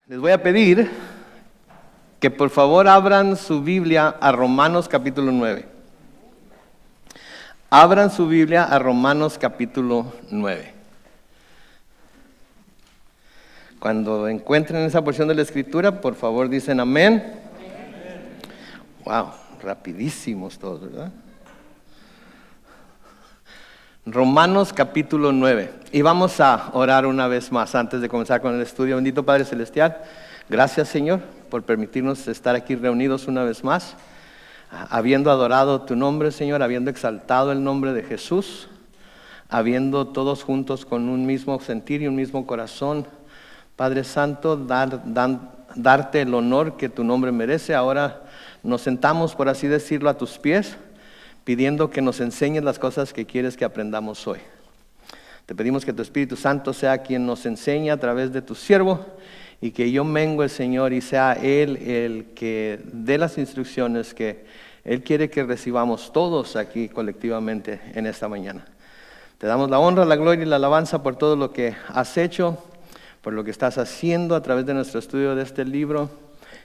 Les voy a pedir que por favor abran su Biblia a Romanos capítulo 9. Abran su Biblia a Romanos capítulo 9. Cuando encuentren esa porción de la Escritura, por favor dicen amén. Wow, rapidísimos todos, ¿verdad? Romanos capítulo 9. Y vamos a orar una vez más antes de comenzar con el estudio. Bendito Padre Celestial, gracias Señor por permitirnos estar aquí reunidos una vez más, habiendo adorado tu nombre, Señor, habiendo exaltado el nombre de Jesús, habiendo todos juntos con un mismo sentir y un mismo corazón, Padre Santo, darte el honor que tu nombre merece. Ahora nos sentamos, por así decirlo, a tus pies, pidiendo que nos enseñes las cosas que quieres que aprendamos hoy. Te pedimos que tu Espíritu Santo sea quien nos enseñe a través de tu siervo y que yo mengue, Señor, y sea Él el que dé las instrucciones que Él quiere que recibamos todos aquí colectivamente en esta mañana. Te damos la honra, la gloria y la alabanza por todo lo que has hecho, por lo que estás haciendo a través de nuestro estudio de este libro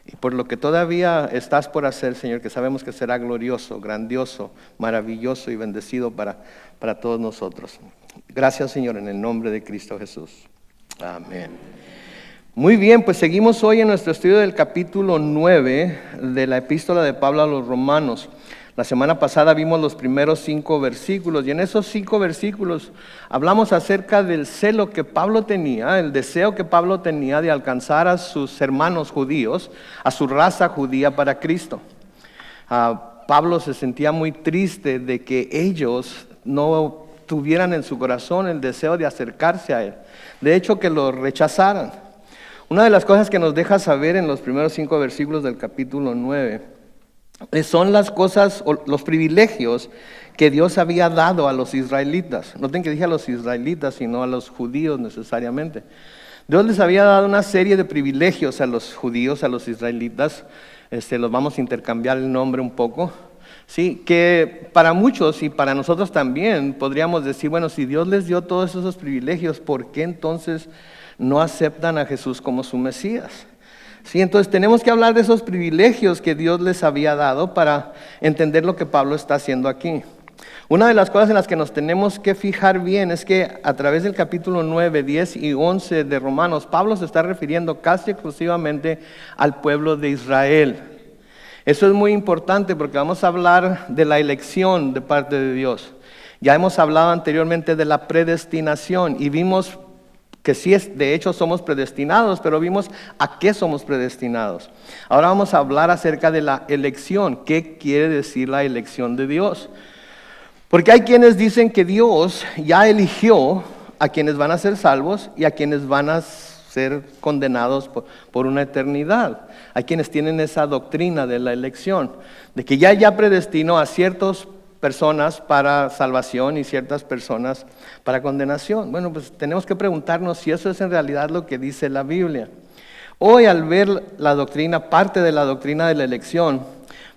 y por lo que todavía estás por hacer, Señor, que sabemos que será glorioso, grandioso, maravilloso y bendecido para todos nosotros. Gracias, Señor, en el nombre de Cristo Jesús. Amén. Muy bien, pues seguimos hoy en nuestro estudio del capítulo 9 de la epístola de Pablo a los Romanos. La semana pasada vimos los primeros 5 versículos y en esos 5 versículos hablamos acerca del celo que Pablo tenía, el deseo que Pablo tenía de alcanzar a sus hermanos judíos, a su raza judía para Cristo. Pablo se sentía muy triste de que ellos no tuvieran en su corazón el deseo de acercarse a él, de hecho que lo rechazaran. Una de las cosas que nos deja saber en los primeros 5 versículos del capítulo 9 son las cosas, o los privilegios que Dios había dado a los israelitas. Noten que dije a los israelitas y no a los judíos necesariamente. Dios les había dado una serie de privilegios a los judíos, a los israelitas. Los vamos a intercambiar el nombre un poco. Sí, que para muchos y para nosotros también podríamos decir, bueno, si Dios les dio todos esos privilegios, ¿por qué entonces no aceptan a Jesús como su Mesías? Sí, entonces tenemos que hablar de esos privilegios que Dios les había dado para entender lo que Pablo está haciendo aquí. Una de las cosas en las que nos tenemos que fijar bien es que a través del capítulo 9, 10 y 11 de Romanos, Pablo se está refiriendo casi exclusivamente al pueblo de Israel. Eso es muy importante porque vamos a hablar de la elección de parte de Dios. Ya hemos hablado anteriormente de la predestinación y vimos que sí, de hecho somos predestinados, pero vimos a qué somos predestinados. Ahora vamos a hablar acerca de la elección. ¿Qué quiere decir la elección de Dios? Porque hay quienes dicen que Dios ya eligió a quienes van a ser salvos y a quienes van a ser condenados por una eternidad. Hay quienes tienen esa doctrina de la elección, de que ya predestinó a ciertas personas para salvación y ciertas personas para condenación. Bueno, pues tenemos que preguntarnos si eso es en realidad lo que dice la Biblia. Hoy, al ver la doctrina, parte de la doctrina de la elección,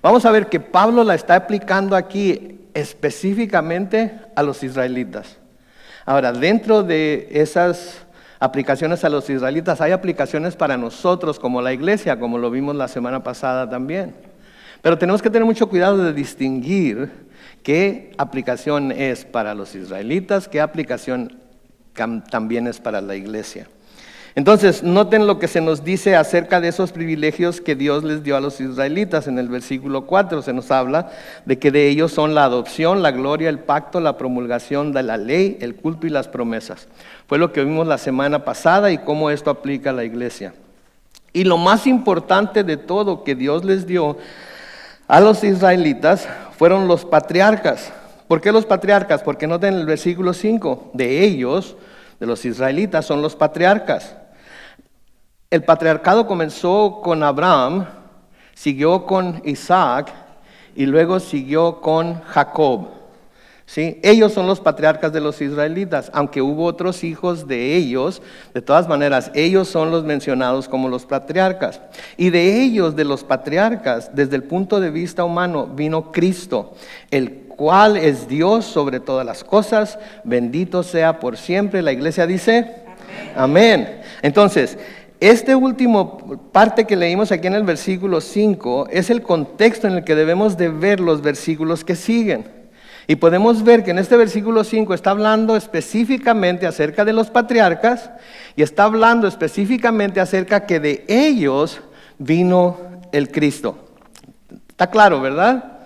vamos a ver que Pablo la está aplicando aquí específicamente a los israelitas. Ahora, dentro de esas aplicaciones a los israelitas, hay aplicaciones para nosotros como la iglesia, como lo vimos la semana pasada también. Pero tenemos que tener mucho cuidado de distinguir qué aplicación es para los israelitas, qué aplicación también es para la iglesia. Entonces, noten lo que se nos dice acerca de esos privilegios que Dios les dio a los israelitas. En el versículo 4 se nos habla de que de ellos son la adopción, la gloria, el pacto, la promulgación de la ley, el culto y las promesas. Fue lo que vimos la semana pasada y cómo esto aplica a la iglesia. Y lo más importante de todo que Dios les dio a los israelitas fueron los patriarcas. ¿Por qué los patriarcas? Porque noten el versículo 5, de ellos, de los israelitas, son los patriarcas. El patriarcado comenzó con Abraham, siguió con Isaac y luego siguió con Jacob. ¿Sí? Ellos son los patriarcas de los israelitas, aunque hubo otros hijos de ellos, de todas maneras, ellos son los mencionados como los patriarcas. Y de ellos, de los patriarcas, desde el punto de vista humano, vino Cristo, el cual es Dios sobre todas las cosas, bendito sea por siempre. La iglesia dice, amén. Entonces, Este último parte que leímos aquí en el versículo 5 es el contexto en el que debemos de ver los versículos que siguen. Y podemos ver que en este versículo 5 está hablando específicamente acerca de los patriarcas y está hablando específicamente acerca que de ellos vino el Cristo. Está claro, ¿verdad?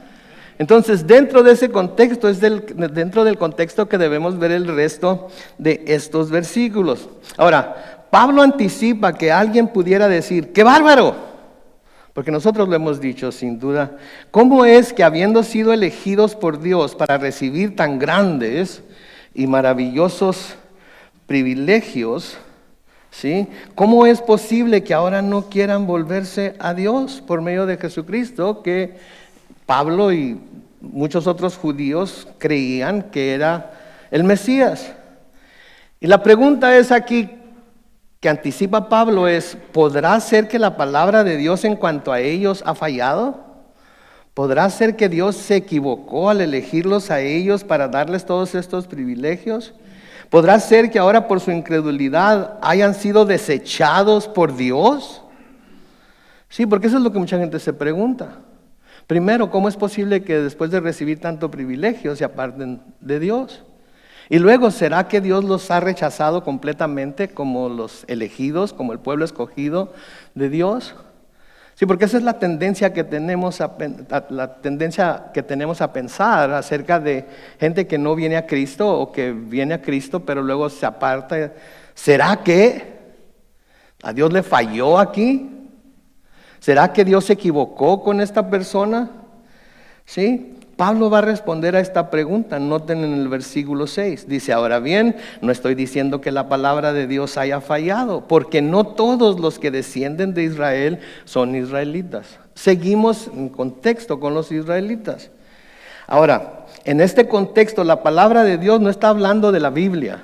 Entonces, dentro de ese contexto, dentro del contexto que debemos ver el resto de estos versículos. Ahora, Pablo anticipa que alguien pudiera decir, ¡qué bárbaro! Porque nosotros lo hemos dicho sin duda. ¿Cómo es que habiendo sido elegidos por Dios para recibir tan grandes y maravillosos privilegios, ¿sí? ¿Cómo es posible que ahora no quieran volverse a Dios por medio de Jesucristo, que Pablo y muchos otros judíos creían que era el Mesías? Y la pregunta es aquí, que anticipa Pablo, es: ¿podrá ser que la palabra de Dios en cuanto a ellos ha fallado? ¿Podrá ser que Dios se equivocó al elegirlos a ellos para darles todos estos privilegios? ¿Podrá ser que ahora por su incredulidad hayan sido desechados por Dios? Sí, porque eso es lo que mucha gente se pregunta. Primero, ¿cómo es posible que después de recibir tanto privilegio se aparten de Dios? Y luego, ¿será que Dios los ha rechazado completamente como los elegidos, como el pueblo escogido de Dios? Sí, porque esa es la tendencia que tenemos a pensar acerca de gente que no viene a Cristo o que viene a Cristo pero luego se aparta. ¿Será que a Dios le falló aquí? ¿Será que Dios se equivocó con esta persona? ¿Sí? Pablo va a responder a esta pregunta. Noten en el versículo 6. Dice: ahora bien, no estoy diciendo que la palabra de Dios haya fallado, porque no todos los que descienden de Israel son israelitas. Seguimos en contexto con los israelitas. Ahora, en este contexto, la palabra de Dios no está hablando de la Biblia.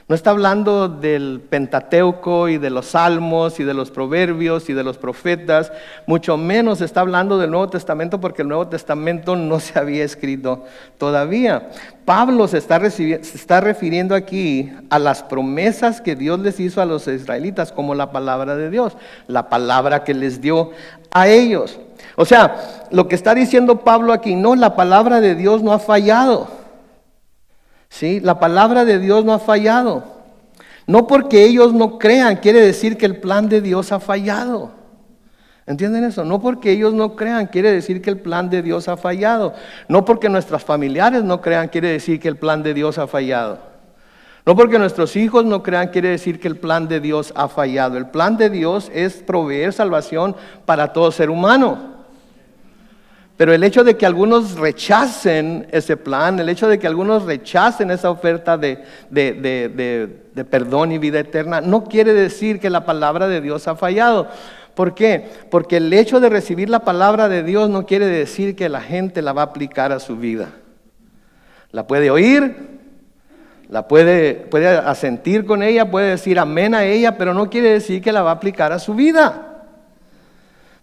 No está hablando del Pentateuco y de los Salmos y de los Proverbios y de los profetas, mucho menos está hablando del Nuevo Testamento, porque el Nuevo Testamento no se había escrito todavía. Pablo se está refiriendo aquí a las promesas que Dios les hizo a los israelitas como la palabra de Dios, la palabra que les dio a ellos. O sea, lo que está diciendo Pablo aquí, no, la palabra de Dios no ha fallado. ¿Sí? La palabra de Dios no ha fallado. No porque ellos no crean quiere decir que el plan de Dios ha fallado. ¿Entienden eso? No porque ellos no crean quiere decir que el plan de Dios ha fallado. No porque nuestros familiares no crean quiere decir que el plan de Dios ha fallado. No porque nuestros hijos no crean quiere decir que el plan de Dios ha fallado. El plan de Dios es proveer salvación para todo ser humano. Pero el hecho de que algunos rechacen ese plan, el hecho de que algunos rechacen esa oferta de perdón y vida eterna, no quiere decir que la palabra de Dios ha fallado. ¿Por qué? Porque el hecho de recibir la palabra de Dios no quiere decir que la gente la va a aplicar a su vida. La puede oír, la puede asentir con ella, puede decir amén a ella, pero no quiere decir que la va a aplicar a su vida.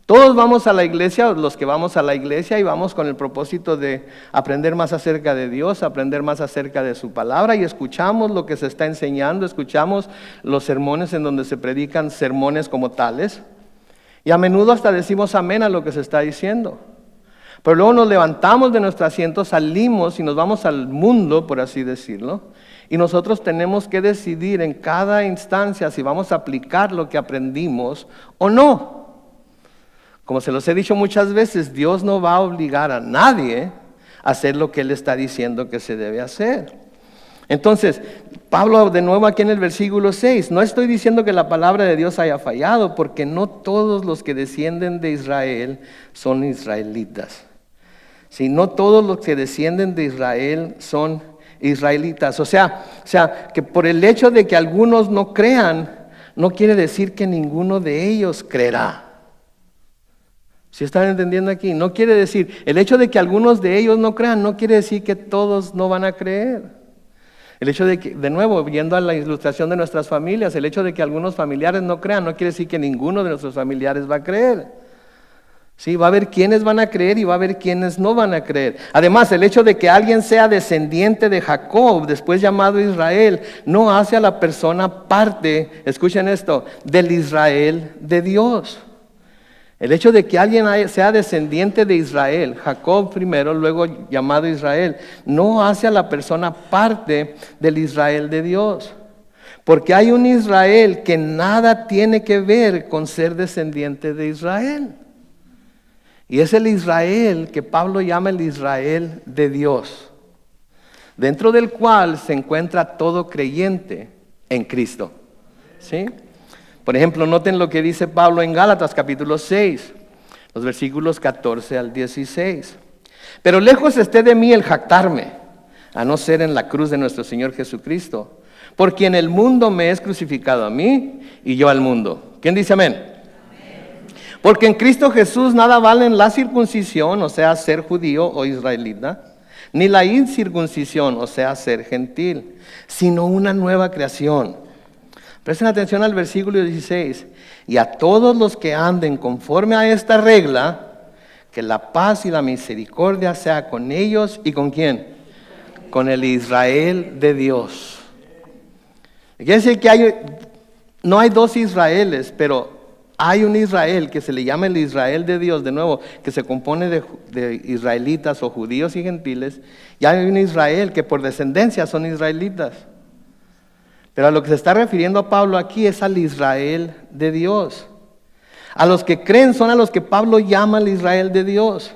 Todos vamos a la iglesia, los que vamos a la iglesia, y vamos con el propósito de aprender más acerca de Dios, aprender más acerca de su palabra, y escuchamos lo que se está enseñando, escuchamos los sermones en donde se predican sermones como tales, y a menudo hasta decimos amén a lo que se está diciendo. Pero luego nos levantamos de nuestro asiento, salimos y nos vamos al mundo, por así decirlo, y nosotros tenemos que decidir en cada instancia si vamos a aplicar lo que aprendimos o no. Como se los he dicho muchas veces, Dios no va a obligar a nadie a hacer lo que Él está diciendo que se debe hacer. Entonces, Pablo de nuevo aquí en el versículo 6, no estoy diciendo que la palabra de Dios haya fallado, porque no todos los que descienden de Israel son israelitas. Sí, no todos los que descienden de Israel son israelitas. O sea, que por el hecho de que algunos no crean, no quiere decir que ninguno de ellos creerá. ¿Sí están entendiendo aquí? No quiere decir, el hecho de que algunos de ellos no crean, no quiere decir que todos no van a creer. El hecho de que, de nuevo, viendo a la ilustración de nuestras familias, el hecho de que algunos familiares no crean, no quiere decir que ninguno de nuestros familiares va a creer. Sí, va a haber quienes van a creer y va a haber quienes no van a creer. Además, el hecho de que alguien sea descendiente de Jacob, después llamado Israel, no hace a la persona parte, escuchen esto, del Israel de Dios. El hecho de que alguien sea descendiente de Israel, Jacob primero, luego llamado Israel, no hace a la persona parte del Israel de Dios. Porque hay un Israel que nada tiene que ver con ser descendiente de Israel. Y es el Israel que Pablo llama el Israel de Dios, dentro del cual se encuentra todo creyente en Cristo. ¿Sí? Por ejemplo, noten lo que dice Pablo en Gálatas capítulo 6, los versículos 14 al 16. Pero lejos esté de mí el jactarme, a no ser en la cruz de nuestro Señor Jesucristo, por quien el mundo me es crucificado a mí y yo al mundo. ¿Quién dice amén? Porque en Cristo Jesús nada valen la circuncisión, o sea, ser judío o israelita, ni la incircuncisión, o sea, ser gentil, sino una nueva creación. Presten atención al versículo 16. Y a todos los que anden conforme a esta regla, que la paz y la misericordia sea con ellos y ¿con quién? Con el Israel de Dios. Quiere decir que no hay dos Israeles, pero hay un Israel que se le llama el Israel de Dios, de nuevo, que se compone de israelitas o judíos y gentiles, y hay un Israel que por descendencia son israelitas. Pero a lo que se está refiriendo a Pablo aquí es al Israel de Dios. A los que creen son a los que Pablo llama el Israel de Dios.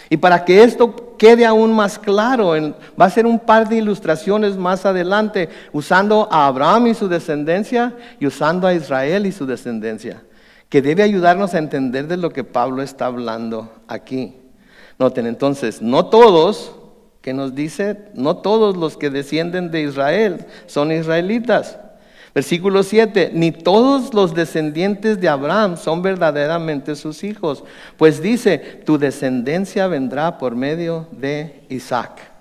Y para que esto quede aún más claro, va a ser un par de ilustraciones más adelante, usando a Abraham y su descendencia y usando a Israel y su descendencia, que debe ayudarnos a entender de lo que Pablo está hablando aquí. Noten entonces, no todos, que nos dice, no todos los que descienden de Israel son israelitas. Versículo 7, ni todos los descendientes de Abraham son verdaderamente sus hijos, pues dice, tu descendencia vendrá por medio de Isaac.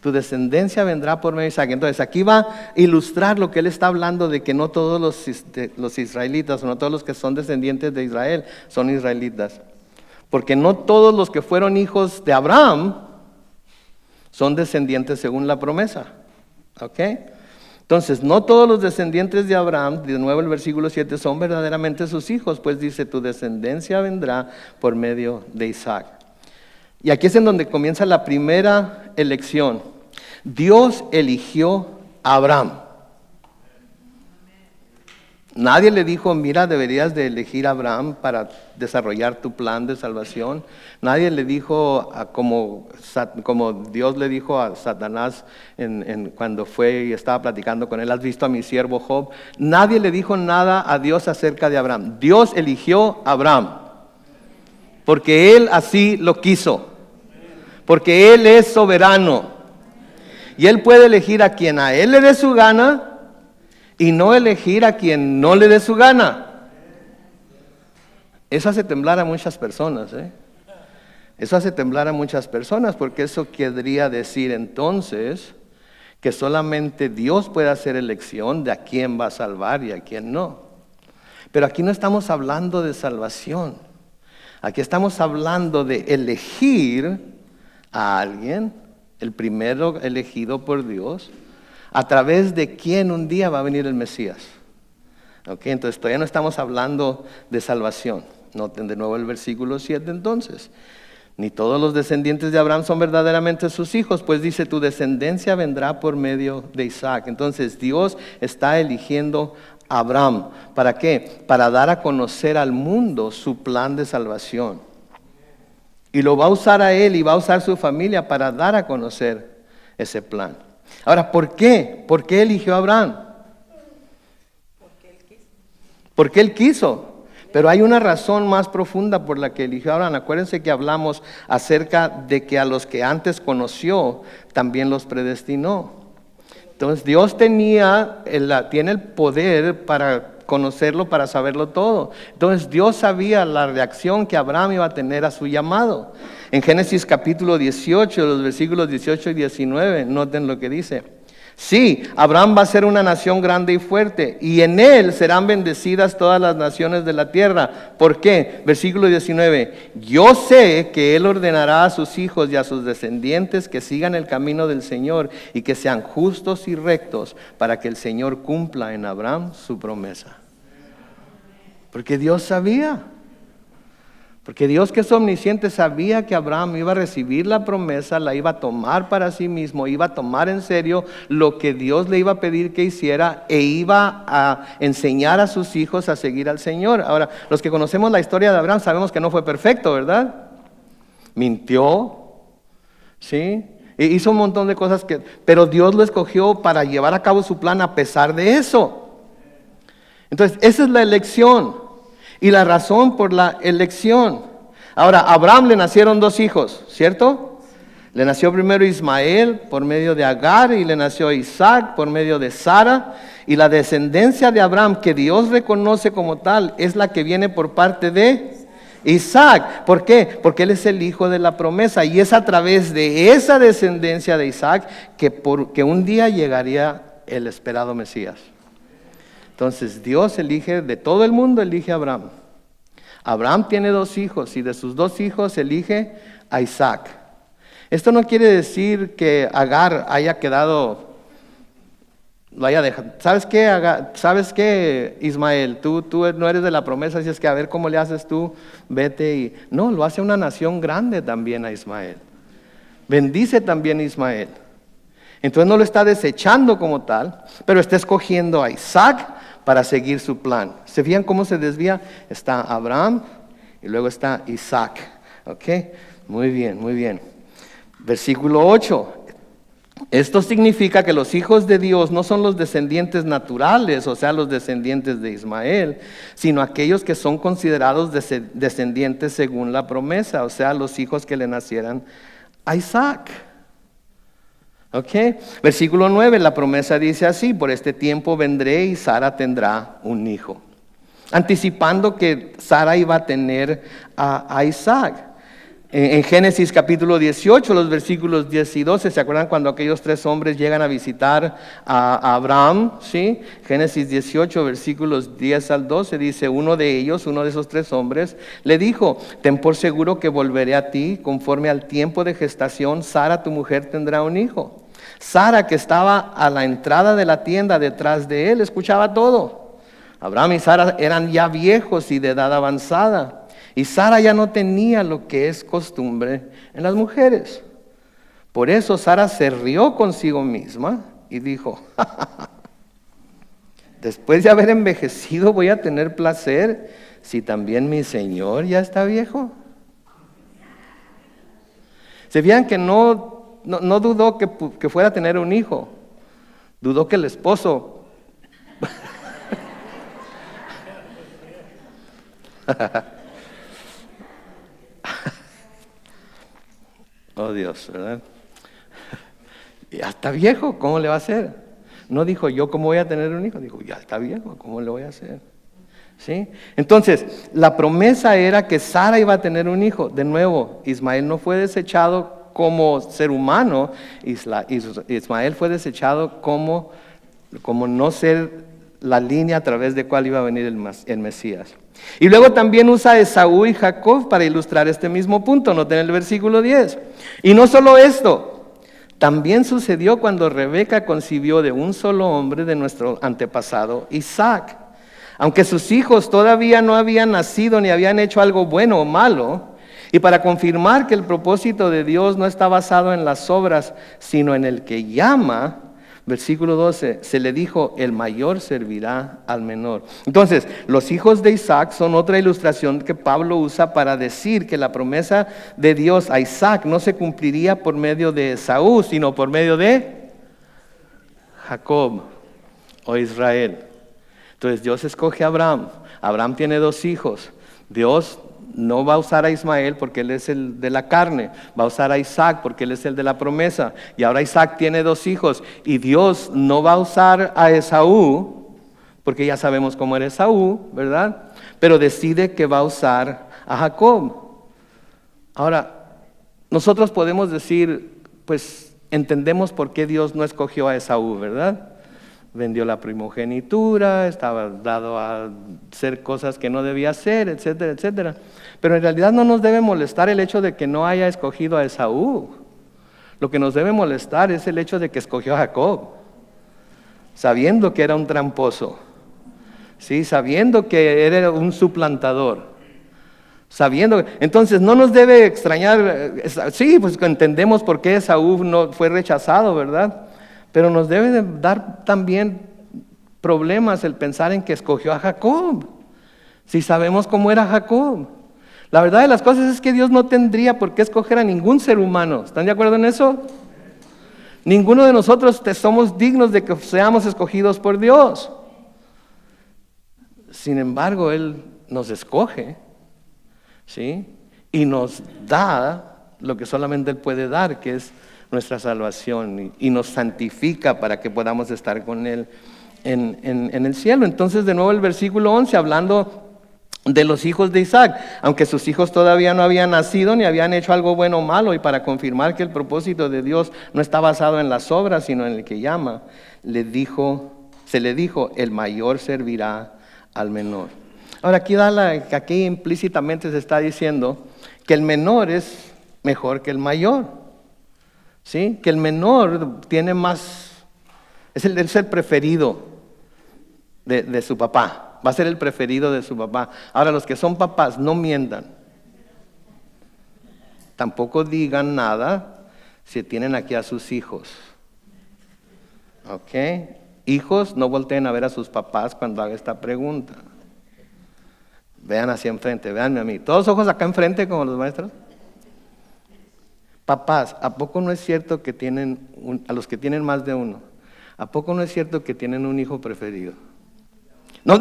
Tu descendencia vendrá por medio de Isaac. Entonces aquí va a ilustrar lo que él está hablando de que no todos los israelitas o no todos los que son descendientes de Israel son israelitas. Porque no todos los que fueron hijos de Abraham son descendientes según la promesa. ¿Ok? Entonces no todos los descendientes de Abraham, de nuevo el versículo 7, son verdaderamente sus hijos, pues dice tu descendencia vendrá por medio de Isaac. Y aquí es en donde comienza la primera elección. Dios eligió a Abraham. Nadie le dijo, mira, deberías de elegir a Abraham para desarrollar tu plan de salvación. Nadie le dijo, como Dios le dijo a Satanás cuando fue y estaba platicando con él, ¿has visto a mi siervo Job? Nadie le dijo nada a Dios acerca de Abraham. Dios eligió a Abraham porque Él así lo quiso. Porque Él es soberano. Y Él puede elegir a quien a Él le dé su gana y no elegir a quien no le dé su gana. Eso hace temblar a muchas personas, Eso hace temblar a muchas personas porque eso querría decir entonces que solamente Dios puede hacer elección de a quién va a salvar y a quién no. Pero aquí no estamos hablando de salvación. Aquí estamos hablando de elegir a alguien, el primero elegido por Dios, a través de quien un día va a venir el Mesías. ¿Ok? Entonces todavía no estamos hablando de salvación. Noten de nuevo el versículo 7 entonces. Ni todos los descendientes de Abraham son verdaderamente sus hijos, pues dice, tu descendencia vendrá por medio de Isaac. Entonces Dios está eligiendo a Abraham. ¿Para qué? Para dar a conocer al mundo su plan de salvación. Y lo va a usar a él y va a usar su familia para dar a conocer ese plan. Ahora, ¿por qué? ¿Por qué eligió a Abraham? Porque él quiso. Pero hay una razón más profunda por la que eligió a Abraham. Acuérdense que hablamos acerca de que a los que antes conoció, también los predestinó. Entonces Dios tiene el poder para conocerlo, para saberlo todo. Entonces Dios sabía la reacción que Abraham iba a tener a su llamado. En Génesis capítulo 18, los versículos 18 y 19, noten lo que dice. Sí, Abraham va a ser una nación grande y fuerte, y en él serán bendecidas todas las naciones de la tierra. ¿Por qué? Versículo 19. Yo sé que él ordenará a sus hijos y a sus descendientes que sigan el camino del Señor y que sean justos y rectos para que el Señor cumpla en Abraham su promesa. Porque Dios sabía. Porque Dios, que es omnisciente, sabía que Abraham iba a recibir la promesa, la iba a tomar para sí mismo, iba a tomar en serio lo que Dios le iba a pedir que hiciera e iba a enseñar a sus hijos a seguir al Señor. Ahora, los que conocemos la historia de Abraham sabemos que no fue perfecto, ¿verdad? Mintió, ¿sí? E hizo un montón de cosas pero Dios lo escogió para llevar a cabo su plan a pesar de eso. Entonces, esa es la elección. Y la razón por la elección. Ahora, a Abraham le nacieron 2 hijos, ¿cierto? Le nació primero Ismael por medio de Agar y le nació Isaac por medio de Sara. Y la descendencia de Abraham, que Dios reconoce como tal, es la que viene por parte de Isaac. ¿Por qué? Porque él es el hijo de la promesa. Y es a través de esa descendencia de Isaac que un día llegaría el esperado Mesías. Entonces Dios elige, de todo el mundo elige a Abraham. Abraham tiene 2 hijos y de sus 2 hijos elige a Isaac. Esto no quiere decir que Agar haya quedado, lo haya dejado. ¿Sabes qué, Agar? ¿Sabes qué, Ismael? Tú no eres de la promesa, así es que a ver cómo le haces tú, vete y... No, lo hace una nación grande también a Ismael. Bendice también a Ismael. Entonces no lo está desechando como tal, pero está escogiendo a Isaac para seguir su plan. ¿Se fijan cómo se desvía? Está Abraham y luego está Isaac. ¿Ok? Muy bien, muy bien. Versículo 8. Esto significa que los hijos de Dios no son los descendientes naturales, o sea, los descendientes de Ismael, sino aquellos que son considerados descendientes según la promesa, o sea, los hijos que le nacieran a Isaac. Ok, versículo 9, la promesa dice así: por este tiempo vendré y Sara tendrá un hijo. Anticipando que Sara iba a tener a Isaac. En Génesis capítulo 18, los versículos 10 y 12, ¿se acuerdan cuando aquellos 3 hombres llegan a visitar a Abraham? ¿Sí? Génesis 18, versículos 10 al 12, dice: uno de esos 3 hombres, le dijo: ten por seguro que volveré a ti, conforme al tiempo de gestación, Sara tu mujer tendrá un hijo. Sara, que estaba a la entrada de la tienda detrás de él, escuchaba todo. Abraham y Sara eran ya viejos y de edad avanzada. Y Sara ya no tenía lo que es costumbre en las mujeres. Por eso Sara se rió consigo misma y dijo: después de haber envejecido voy a tener placer si también mi Señor ya está viejo. Se veían que no dudó que fuera a tener un hijo. Dudó que el esposo oh Dios, ¿verdad? Ya está viejo, ¿cómo le va a hacer? No dijo: yo cómo voy a tener un hijo. Dijo: ya está viejo, ¿cómo le voy a hacer? ¿Sí? Entonces, la promesa era que Sara iba a tener un hijo. De nuevo, Ismael no fue desechado como ser humano. Ismael fue desechado como no ser la línea a través de cual iba a venir el Mesías. Y luego también usa Esaú y Jacob para ilustrar este mismo punto. Noten el versículo 10. Y no solo esto, también sucedió cuando Rebeca concibió de un solo hombre de nuestro antepasado Isaac. Aunque sus hijos todavía no habían nacido ni habían hecho algo bueno o malo, y para confirmar que el propósito de Dios no está basado en las obras, sino en el que llama, versículo 12, se le dijo: el mayor servirá al menor. Entonces, los hijos de Isaac son otra ilustración que Pablo usa para decir que la promesa de Dios a Isaac no se cumpliría por medio de Esaú, sino por medio de Jacob o Israel. Entonces Dios escoge a Abraham. Abraham tiene 2 hijos. Dios no va a usar a Ismael porque él es el de la carne, va a usar a Isaac porque él es el de la promesa. Y ahora Isaac tiene 2 hijos y Dios no va a usar a Esaú porque ya sabemos cómo era Esaú, ¿verdad? Pero decide que va a usar a Jacob. Ahora, nosotros podemos decir, pues entendemos por qué Dios no escogió a Esaú, ¿verdad? Vendió la primogenitura, estaba dado a hacer cosas que no debía hacer, etcétera, etcétera. Pero en realidad no nos debe molestar el hecho de que no haya escogido a Esaú. Lo que nos debe molestar es el hecho de que escogió a Jacob, sabiendo que era un tramposo, ¿sí? Sabiendo que era un suplantador. Entonces no nos debe extrañar, sí, pues entendemos por qué Esaú no fue rechazado, ¿verdad? Pero nos debe de dar también problemas el pensar en que escogió a Jacob, si sabemos cómo era Jacob. La verdad de las cosas es que Dios no tendría por qué escoger a ningún ser humano. ¿Están de acuerdo en eso? Ninguno de nosotros somos dignos de que seamos escogidos por Dios. Sin embargo, Él nos escoge, ¿sí? Y nos da lo que solamente Él puede dar, que es nuestra salvación, y nos santifica para que podamos estar con Él en el cielo. Entonces, de nuevo el versículo 11, hablando de los hijos de Isaac, aunque sus hijos todavía no habían nacido ni habían hecho algo bueno o malo, y para confirmar que el propósito de Dios no está basado en las obras, sino en el que llama, se le dijo, el mayor servirá al menor. Ahora aquí implícitamente se está diciendo que el menor es mejor que el mayor, ¿sí? Que el menor tiene más, es el preferido de su papá, va a ser el preferido de su papá. Ahora, los que son papás, no mientan, tampoco digan nada si tienen aquí a sus hijos, ¿ok? Hijos, no volteen a ver a sus papás cuando haga esta pregunta. Vean hacia enfrente, véanme a mí. Todos ojos acá enfrente como los maestros. Papás, ¿a poco no es cierto que tienen, a los que tienen más de uno, ¿a poco no es cierto que tienen un hijo preferido? No.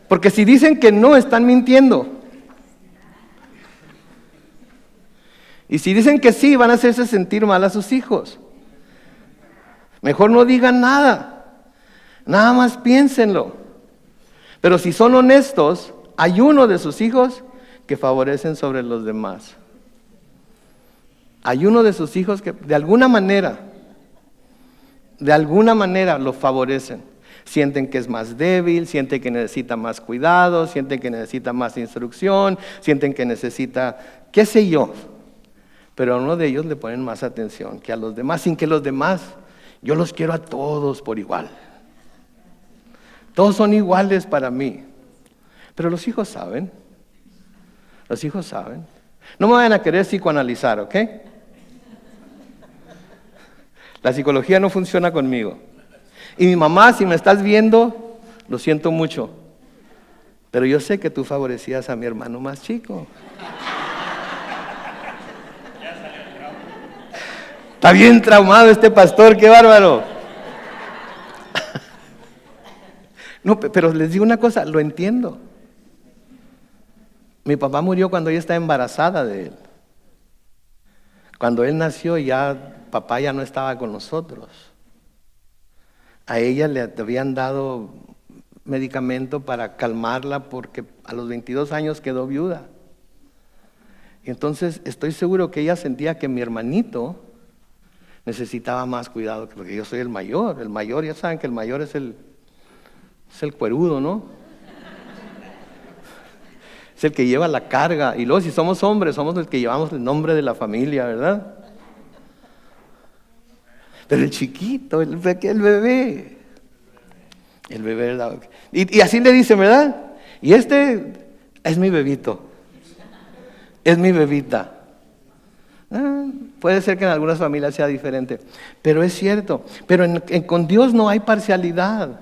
Porque si dicen que no, están mintiendo. Y si dicen que sí, van a hacerse sentir mal a sus hijos. Mejor no digan nada. Nada más piénsenlo. Pero si son honestos, hay uno de sus hijos que favorecen sobre los demás. Hay uno de sus hijos que de alguna manera lo favorecen. Sienten que es más débil, sienten que necesita más cuidado, sienten que necesita más instrucción, sienten que necesita, qué sé yo. Pero a uno de ellos le ponen más atención que a los demás, sin que los demás, yo los quiero a todos por igual. Todos son iguales para mí. Pero los hijos saben. Los hijos saben. No me vayan a querer psicoanalizar, ¿ok? La psicología no funciona conmigo. Y mi mamá, si me estás viendo, lo siento mucho. Pero yo sé que tú favorecías a mi hermano más chico. Está bien traumado este pastor, qué bárbaro. No, pero les digo una cosa, lo entiendo. Mi papá murió cuando ella estaba embarazada de él. Cuando él nació, papá ya no estaba con nosotros. A ella le habían dado medicamento para calmarla porque a los 22 años quedó viuda. Y entonces estoy seguro que ella sentía que mi hermanito necesitaba más cuidado, porque yo soy el mayor. El mayor, ya saben que el mayor es el cuerudo, ¿no? Es el que lleva la carga. Y luego si somos hombres, somos los que llevamos el nombre de la familia, ¿verdad? Pero el chiquito, el bebé, ¿verdad? Y así le dicen, ¿verdad? Y este es mi bebito, es mi bebita. Puede ser que en algunas familias sea diferente, pero es cierto. Pero con Dios no hay parcialidad.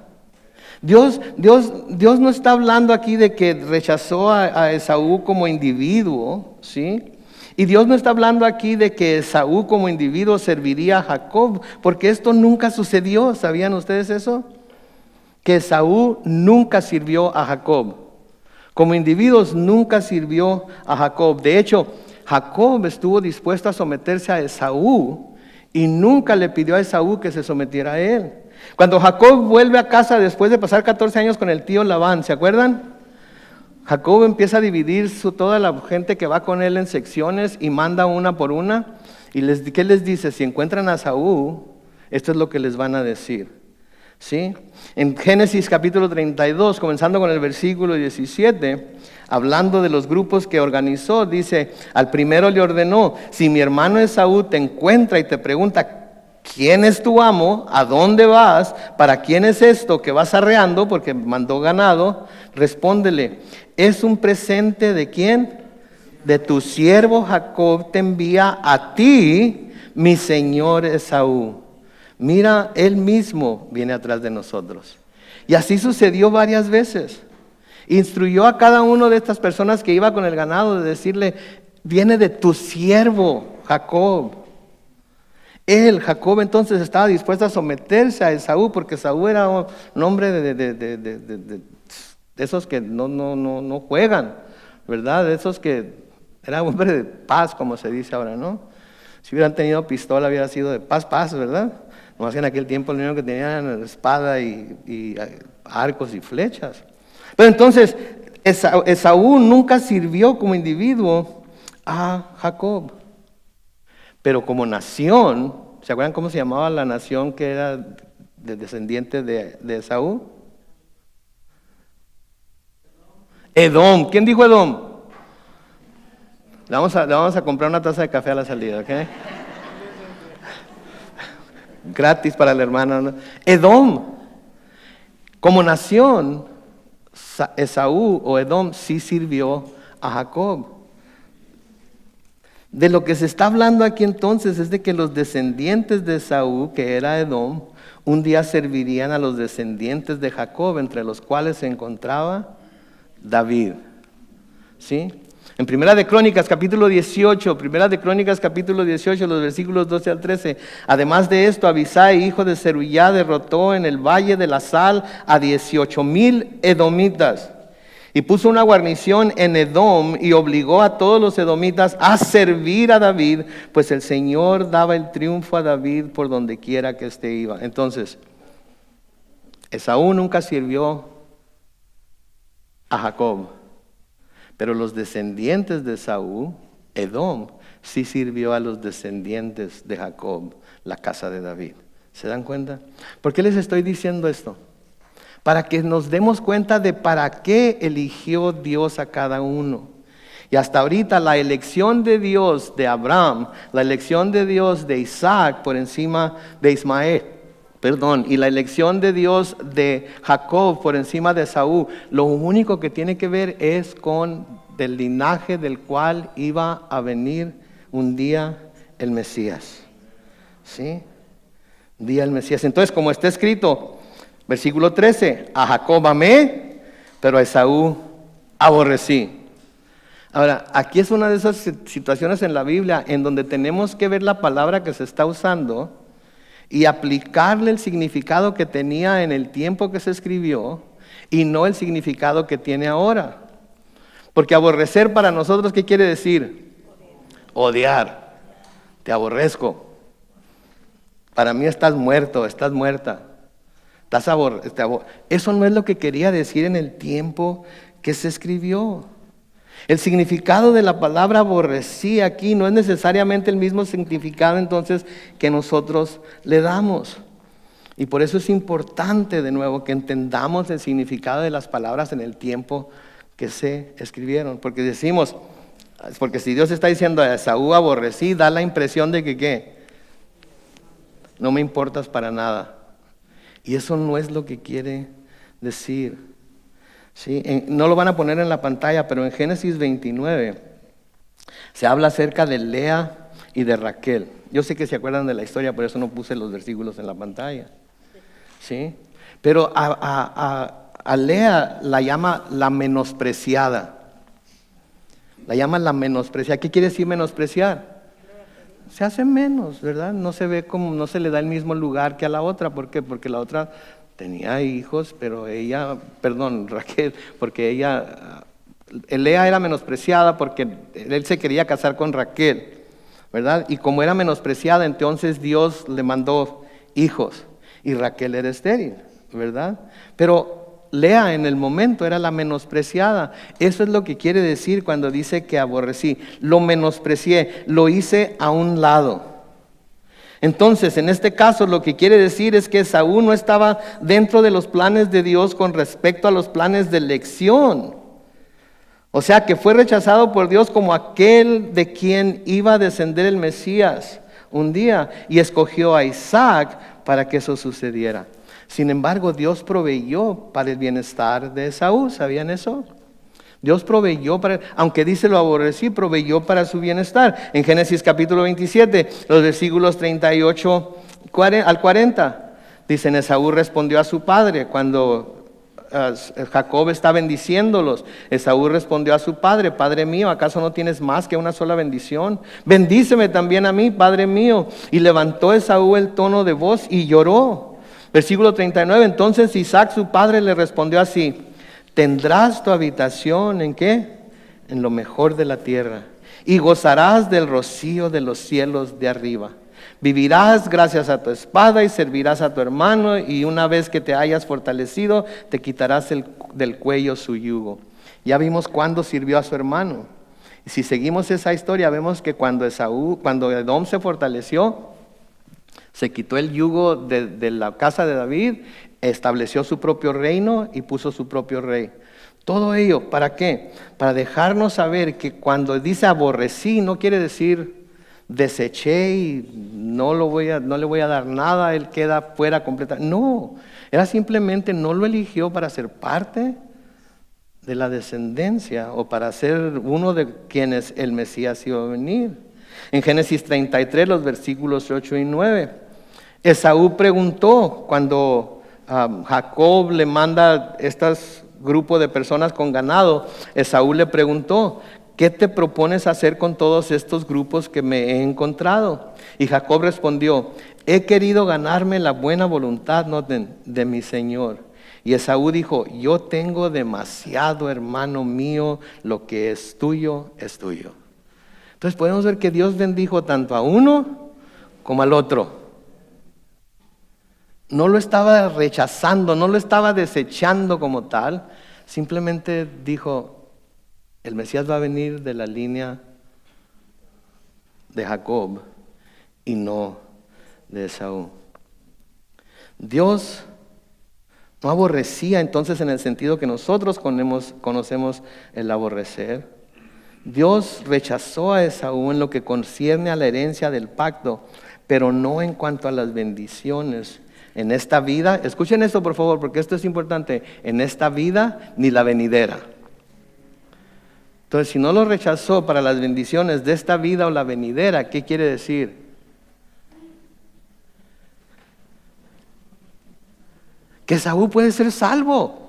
Dios no está hablando aquí de que rechazó a Esaú como individuo, ¿sí? Y Dios no está hablando aquí de que Esaú como individuo serviría a Jacob, porque esto nunca sucedió. ¿Sabían ustedes eso? Que Esaú nunca sirvió a Jacob. Como individuos nunca sirvió a Jacob. De hecho, Jacob estuvo dispuesto a someterse a Esaú y nunca le pidió a Esaú que se sometiera a él. Cuando Jacob vuelve a casa después de pasar 14 años con el tío Labán, ¿se acuerdan? Jacob empieza a dividir toda la gente que va con él en secciones y manda una por una. ¿Y qué les dice? Si encuentran a Esaú, esto es lo que les van a decir. ¿Sí? En Génesis capítulo 32, comenzando con el versículo 17, hablando de los grupos que organizó, dice, al primero le ordenó, si mi hermano Esaú te encuentra y te pregunta, ¿quién es tu amo? ¿A dónde vas? ¿Para quién es esto que vas arreando? Porque mandó ganado. Respóndele, ¿es un presente de quién? De tu siervo Jacob te envía a ti, mi señor Esaú. Mira, él mismo viene atrás de nosotros. Y así sucedió varias veces. Instruyó a cada una de estas personas que iba con el ganado de decirle, viene de tu siervo Jacob. Jacob entonces estaba dispuesto a someterse a Esaú, porque Esaú era un hombre de esos que no juegan, ¿verdad? De esos que era un hombre de paz, como se dice ahora, ¿no? Si hubieran tenido pistola, hubiera sido de paz, ¿verdad? No hacía en aquel tiempo lo único que tenían era espada y arcos y flechas. Pero entonces, Esaú nunca sirvió como individuo a Jacob. Pero como nación, ¿se acuerdan cómo se llamaba la nación que era descendiente de Esaú? Edom. ¿Quién dijo Edom? Le vamos a comprar una taza de café a la salida, ¿ok? Gratis para la hermana, ¿no? Edom. Como nación, Esaú o Edom sí sirvió a Jacob. De lo que se está hablando aquí entonces es de que los descendientes de Esaú, que era Edom, un día servirían a los descendientes de Jacob, entre los cuales se encontraba David. ¿Sí? En Primera de Crónicas capítulo 18, los versículos 12 al 13. Además de esto, Abisai, hijo de Zerullá, derrotó en el valle de la Sal a 18,000 edomitas. Y puso una guarnición en Edom y obligó a todos los edomitas a servir a David, pues el Señor daba el triunfo a David por donde quiera que éste iba. Entonces, Esaú nunca sirvió a Jacob, pero los descendientes de Esaú, Edom, sí sirvió a los descendientes de Jacob, la casa de David. ¿Se dan cuenta? ¿Por qué les estoy diciendo esto? Para que nos demos cuenta de para qué eligió Dios a cada uno. Y hasta ahorita la elección de Dios de Abraham, la elección de Dios de Isaac por encima de Ismael, y la elección de Dios de Jacob por encima de Esaú, lo único que tiene que ver es con el linaje del cual iba a venir un día el Mesías. ¿Sí? Un día el Mesías. Entonces, como está escrito, versículo 13, a Jacob amé, pero a Esaú aborrecí. Ahora, aquí es una de esas situaciones en la Biblia en donde tenemos que ver la palabra que se está usando y aplicarle el significado que tenía en el tiempo que se escribió y no el significado que tiene ahora. Porque aborrecer para nosotros, ¿qué quiere decir? Odiar. Te aborrezco. Para mí estás muerto, estás muerta. Eso no es lo que quería decir en el tiempo que se escribió. El significado de la palabra aborrecí aquí no es necesariamente el mismo significado entonces que nosotros le damos. Y por eso es importante de nuevo que entendamos el significado de las palabras en el tiempo que se escribieron. Porque si Dios está diciendo a Esaú aborrecí, da la impresión de que ¿qué? No me importas para nada. Y eso no es lo que quiere decir. ¿Sí? No lo van a poner en la pantalla, pero en Génesis 29 se habla acerca de Lea y de Raquel. Yo sé que se acuerdan de la historia, por eso no puse los versículos en la pantalla. ¿Sí? Pero a Lea la llama la menospreciada. La llama la menospreciada. ¿Qué quiere decir menospreciar? Se hace menos, ¿verdad? No se ve como, no se le da el mismo lugar que a la otra. ¿Por qué? Porque la otra tenía hijos, pero Raquel, porque Lea era menospreciada porque él se quería casar con Raquel, ¿verdad? Y como era menospreciada, entonces Dios le mandó hijos y Raquel era estéril, ¿verdad? Pero Lea en el momento, era la menospreciada. Eso es lo que quiere decir cuando dice que aborrecí. Lo menosprecié, lo hice a un lado. Entonces, en este caso, lo que quiere decir es que Esaú no estaba dentro de los planes de Dios con respecto a los planes de elección. O sea, que fue rechazado por Dios como aquel de quien iba a descender el Mesías un día, y escogió a Isaac para que eso sucediera. Sin embargo, Dios proveyó para el bienestar de Esaú. ¿Sabían eso? Dios proveyó aunque dice lo aborrecí, proveyó para su bienestar. En Génesis capítulo 27, los versículos 38 al 40, dicen: Esaú respondió a su padre cuando Jacob está bendiciéndolos. Esaú respondió a su padre: Padre mío, ¿acaso no tienes más que una sola bendición? Bendíceme también a mí, Padre mío. Y levantó Esaú el tono de voz y lloró. Versículo 39, entonces Isaac su padre le respondió así: tendrás tu habitación ¿en qué? En lo mejor de la tierra, y gozarás del rocío de los cielos de arriba. Vivirás gracias a tu espada y servirás a tu hermano, y una vez que te hayas fortalecido, te quitarás del cuello su yugo. Ya vimos cuándo sirvió a su hermano. Y si seguimos esa historia, vemos que cuando Edom se fortaleció, se quitó el yugo de la casa de David, estableció su propio reino y puso su propio rey. Todo ello, ¿para qué? Para dejarnos saber que cuando dice aborrecí, no quiere decir deseché y no le voy a dar nada, él queda fuera completa. No, era simplemente no lo eligió para ser parte de la descendencia o para ser uno de quienes el Mesías iba a venir. En Génesis 33, los versículos 8 y 9, Esaú preguntó cuando Jacob le manda estos grupos de personas con ganado. Esaú le preguntó: ¿qué te propones hacer con todos estos grupos que me he encontrado? Y Jacob respondió: he querido ganarme la buena voluntad de mi Señor. Y Esaú dijo: yo tengo demasiado, hermano mío, lo que es tuyo es tuyo. Entonces podemos ver que Dios bendijo tanto a uno como al otro. No lo estaba rechazando, no lo estaba desechando como tal. Simplemente dijo: el Mesías va a venir de la línea de Jacob y no de Esaú. Dios no aborrecía entonces en el sentido que nosotros conocemos el aborrecer. Dios rechazó a Esaú en lo que concierne a la herencia del pacto, pero no en cuanto a las bendiciones en esta vida. Escuchen esto por favor, porque esto es importante: en esta vida ni la venidera. Entonces, si no lo rechazó para las bendiciones de esta vida o la venidera, ¿qué quiere decir? Que Esaú puede ser salvo.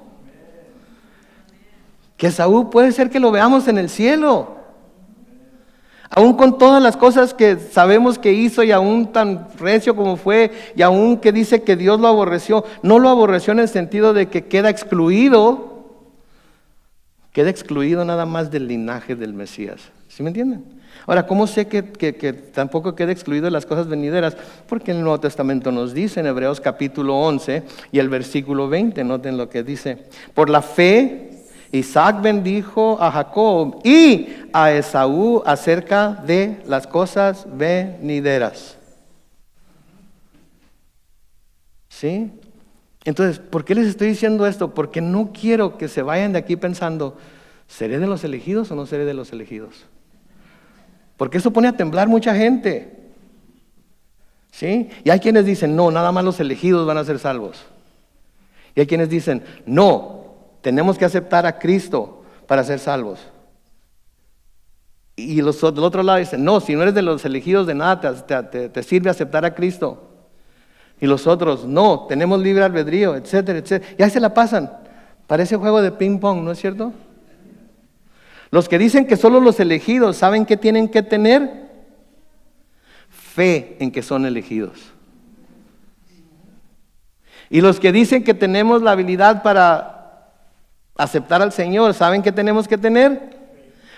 Que Esaú puede ser que lo veamos en el cielo. Aún con todas las cosas que sabemos que hizo, y aún tan recio como fue, y aún que dice que Dios lo aborreció, no lo aborreció en el sentido de que queda excluido nada más del linaje del Mesías. ¿Sí me entienden? Ahora, ¿cómo sé que tampoco queda excluido de las cosas venideras? Porque el Nuevo Testamento nos dice en Hebreos capítulo 11 y el versículo 20, noten lo que dice: por la fe Isaac bendijo a Jacob y a Esaú acerca de las cosas venideras. ¿Sí? Entonces, ¿por qué les estoy diciendo esto? Porque no quiero que se vayan de aquí pensando: ¿seré de los elegidos o no seré de los elegidos? Porque eso pone a temblar mucha gente. ¿Sí? Y hay quienes dicen: no, nada más los elegidos van a ser salvos. Y hay quienes dicen: no, tenemos que aceptar a Cristo para ser salvos. Y los del otro lado dicen: no, si no eres de los elegidos, de nada te sirve aceptar a Cristo. Y los otros: no, tenemos libre albedrío, etcétera, etcétera. Y ahí se la pasan. Parece juego de ping pong, ¿no es cierto? Los que dicen que solo los elegidos saben que tienen que tener fe en que son elegidos. Y los que dicen que tenemos la habilidad para aceptar al Señor, ¿saben que tenemos que tener?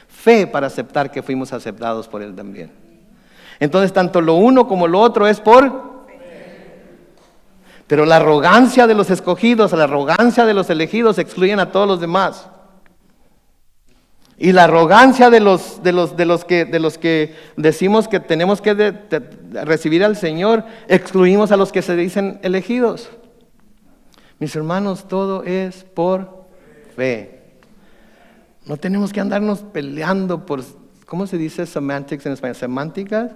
Fe para aceptar que fuimos aceptados por Él también. Entonces, tanto lo uno como lo otro es por fe. Pero la arrogancia de los escogidos, la arrogancia de los elegidos excluyen a todos los demás. Y la arrogancia de los que decimos que tenemos que recibir al Señor, excluimos a los que se dicen elegidos. Mis hermanos, todo es por fe. No tenemos que andarnos peleando por, ¿cómo se dice semantics en español? ¿Semánticas?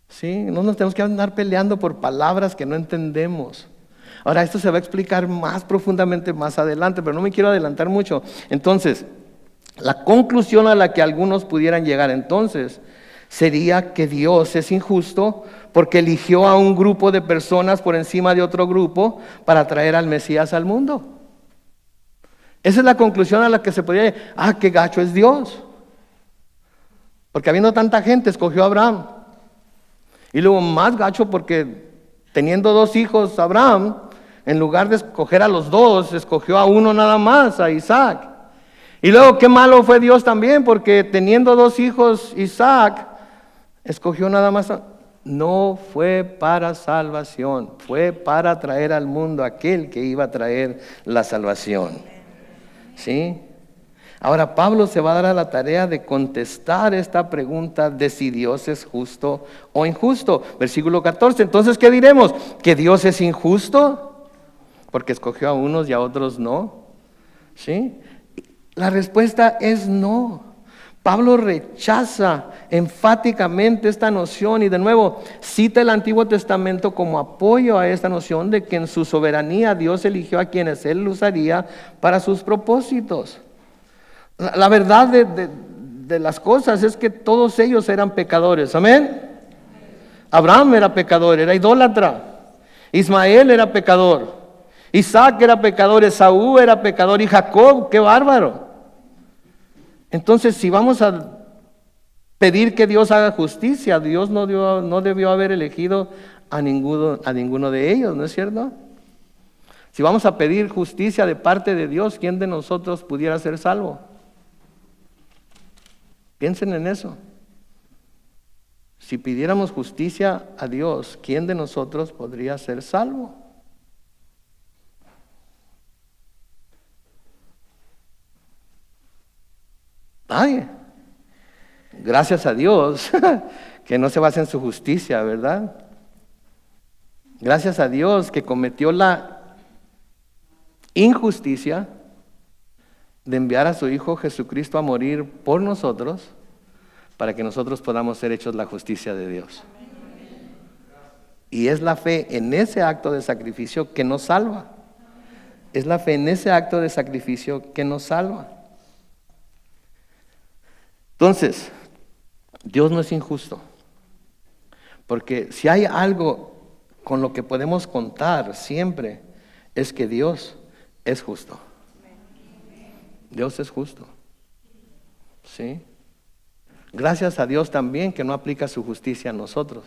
Sí, no nos tenemos que andar peleando por palabras que no entendemos. Ahora, esto se va a explicar más profundamente más adelante, pero no me quiero adelantar mucho. Entonces, la conclusión a la que algunos pudieran llegar entonces sería que Dios es injusto porque eligió a un grupo de personas por encima de otro grupo para traer al Mesías al mundo. Esa es la conclusión a la que se podría llegar. Qué gacho es Dios. Porque habiendo tanta gente, escogió a Abraham. Y luego más gacho porque teniendo 2 hijos Abraham, en lugar de escoger a los 2, escogió a uno nada más, a Isaac. Y luego qué malo fue Dios también, porque teniendo 2 hijos Isaac, escogió nada más. No fue para salvación, fue para traer al mundo aquel que iba a traer la salvación. ¿Sí? Ahora Pablo se va a dar a la tarea de contestar esta pregunta de si Dios es justo o injusto. Versículo 14, entonces ¿qué diremos? ¿Que Dios es injusto? Porque escogió a unos y a otros no. ¿Sí? La respuesta es no. Pablo rechaza enfáticamente esta noción y de nuevo cita el Antiguo Testamento como apoyo a esta noción de que en su soberanía Dios eligió a quienes Él usaría para sus propósitos. La verdad de las cosas es que todos ellos eran pecadores, amén. Abraham era pecador, era idólatra. Ismael era pecador. Isaac era pecador, Esaú era pecador y Jacob, qué bárbaro. Entonces, si vamos a pedir que Dios haga justicia, Dios no debió haber elegido a ninguno de ellos, ¿no es cierto? Si vamos a pedir justicia de parte de Dios, ¿quién de nosotros pudiera ser salvo? Piensen en eso. Si pidiéramos justicia a Dios, ¿quién de nosotros podría ser salvo? Nadie. Gracias a Dios que no se basa en su justicia, ¿verdad? Gracias a Dios que cometió la injusticia de enviar a su Hijo Jesucristo a morir por nosotros para que nosotros podamos ser hechos la justicia de Dios. Y es la fe en ese acto de sacrificio que nos salva. Es la fe en ese acto de sacrificio que nos salva. Entonces, Dios no es injusto, porque si hay algo con lo que podemos contar siempre, es que Dios es justo. Dios es justo. ¿Sí? Gracias a Dios también que no aplica su justicia a nosotros,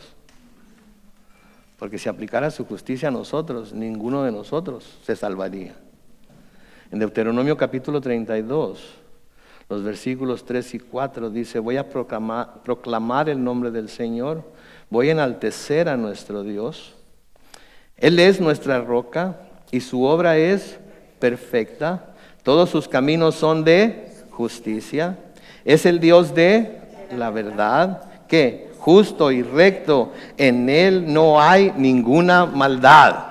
porque si aplicara su justicia a nosotros, ninguno de nosotros se salvaría. En Deuteronomio capítulo 32, los versículos 3 y 4 dice: voy a proclamar el nombre del Señor, voy a enaltecer a nuestro Dios. Él es nuestra roca y su obra es perfecta. Todos sus caminos son de justicia. Es el Dios de la verdad, que justo y recto, en Él no hay ninguna maldad.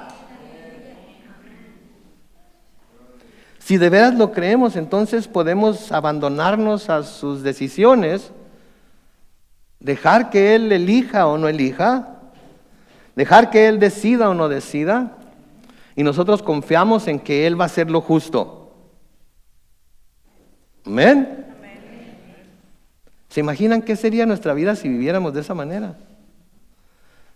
Si de veras lo creemos, entonces podemos abandonarnos a sus decisiones, dejar que Él elija o no elija, dejar que Él decida o no decida, y nosotros confiamos en que Él va a hacer lo justo. Amén. ¿Se imaginan qué sería nuestra vida si viviéramos de esa manera?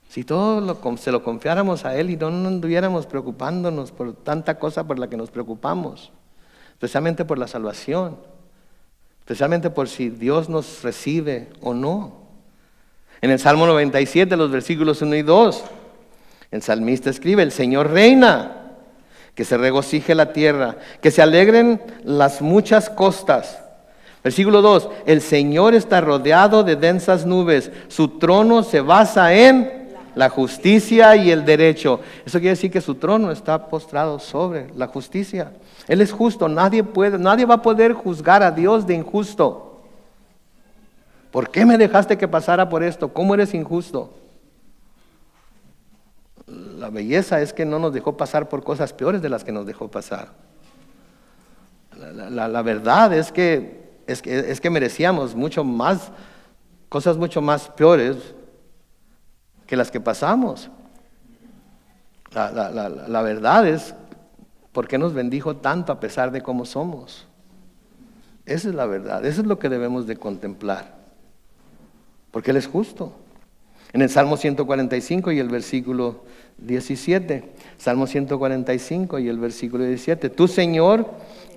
Si todo se lo confiáramos a Él y no anduviéramos preocupándonos por tanta cosa por la que nos preocupamos. Especialmente por la salvación, especialmente por si Dios nos recibe o no. En el Salmo 97, los versículos 1 y 2, el salmista escribe: el Señor reina, que se regocije la tierra, que se alegren las muchas costas. Versículo 2, el Señor está rodeado de densas nubes, su trono se basa en la justicia y el derecho. Eso quiere decir que su trono está postrado sobre la justicia. Él es justo, nadie va a poder juzgar a Dios de injusto. ¿Por qué me dejaste que pasara por esto? ¿Cómo eres injusto? La belleza es que no nos dejó pasar por cosas peores de las que nos dejó pasar. La verdad es que merecíamos mucho más, cosas mucho más peores que las que pasamos. La verdad es por qué nos bendijo tanto a pesar de cómo somos. Esa es la verdad, eso es lo que debemos de contemplar, porque Él es justo. En el Salmo 145 y el versículo 17, Salmo 145 y el versículo 17, tú, Señor,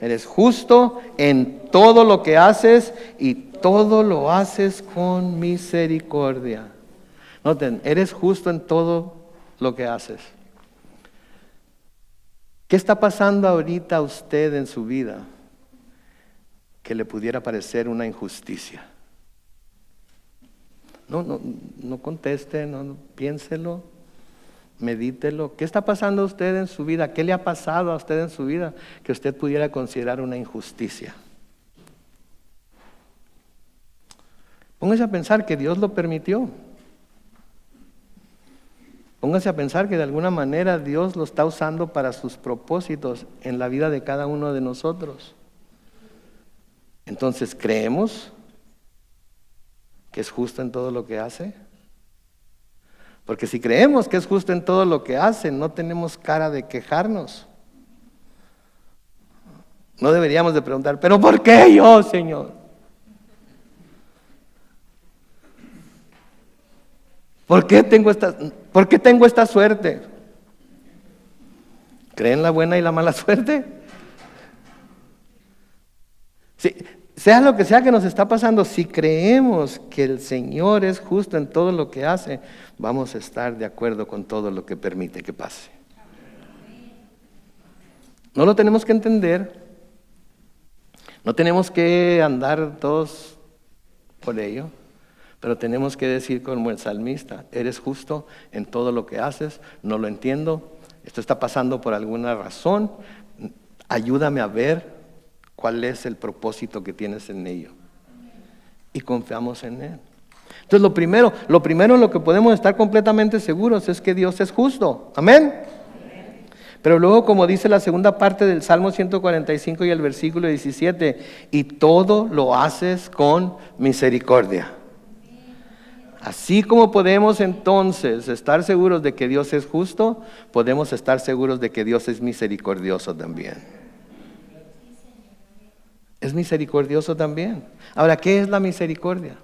eres justo en todo lo que haces y todo lo haces con misericordia. Noten, eres justo en todo lo que haces. ¿Qué está pasando ahorita a usted en su vida que le pudiera parecer una injusticia? No conteste, no piénselo, medítelo. ¿Qué está pasando a usted en su vida? ¿Qué le ha pasado a usted en su vida que usted pudiera considerar una injusticia? Póngase a pensar que Dios lo permitió. Póngase a pensar que de alguna manera Dios lo está usando para sus propósitos en la vida de cada uno de nosotros. Entonces, ¿creemos que es justo en todo lo que hace? Porque si creemos que es justo en todo lo que hace, no tenemos cara de quejarnos. No deberíamos de preguntar, ¿pero por qué yo, Señor? ¿Por qué tengo esta suerte? ¿Creen la buena y la mala suerte? Sí, sea lo que sea que nos está pasando, si creemos que el Señor es justo en todo lo que hace, vamos a estar de acuerdo con todo lo que permite que pase. No lo tenemos que entender, no tenemos que andar todos por ello, pero tenemos que decir como el salmista, eres justo en todo lo que haces, no lo entiendo, esto está pasando por alguna razón, ayúdame a ver cuál es el propósito que tienes en ello. Y confiamos en Él. Entonces lo primero en lo que podemos estar completamente seguros es que Dios es justo. Amén. Pero luego, como dice la segunda parte del Salmo 145 y el versículo 17, y todo lo haces con misericordia. Así como podemos entonces estar seguros de que Dios es justo, podemos estar seguros de que Dios es misericordioso también. Es misericordioso también. Ahora, ¿qué es la misericordia?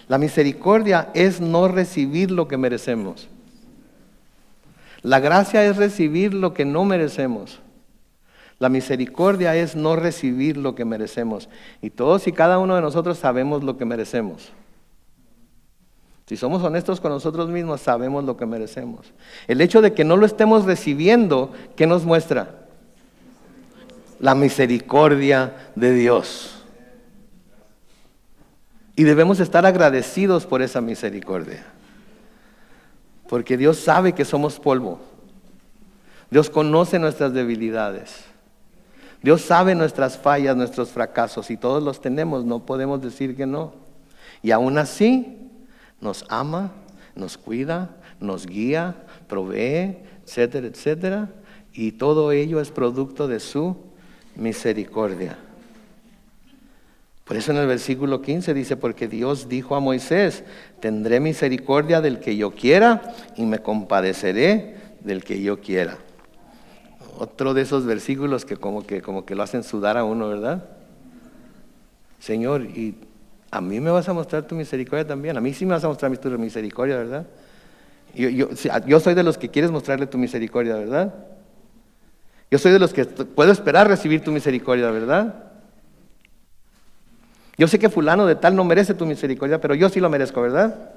La misericordia es no recibir lo que merecemos. La gracia es recibir lo que no merecemos. La misericordia es no recibir lo que merecemos. Y todos y cada uno de nosotros sabemos lo que merecemos. Si somos honestos con nosotros mismos, sabemos lo que merecemos. El hecho de que no lo estemos recibiendo, ¿qué nos muestra? La misericordia de Dios. Y debemos estar agradecidos por esa misericordia. Porque Dios sabe que somos polvo. Dios conoce nuestras debilidades. Dios sabe nuestras fallas, nuestros fracasos, y todos los tenemos, no podemos decir que no. Y aún así, nos ama, nos cuida, nos guía, provee, etcétera, etcétera. Y todo ello es producto de su misericordia. Por eso en el versículo 15 dice, porque Dios dijo a Moisés, tendré misericordia del que yo quiera y me compadeceré del que yo quiera. Otro de esos versículos que como que lo hacen sudar a uno, ¿verdad? Señor, y a mí me vas a mostrar tu misericordia también. A mí sí me vas a mostrar tu misericordia, ¿verdad? Yo soy de los que quieres mostrarle tu misericordia, ¿verdad? Yo soy de los que puedo esperar recibir tu misericordia, ¿verdad? Yo sé que fulano de tal no merece tu misericordia, pero yo sí lo merezco, ¿verdad?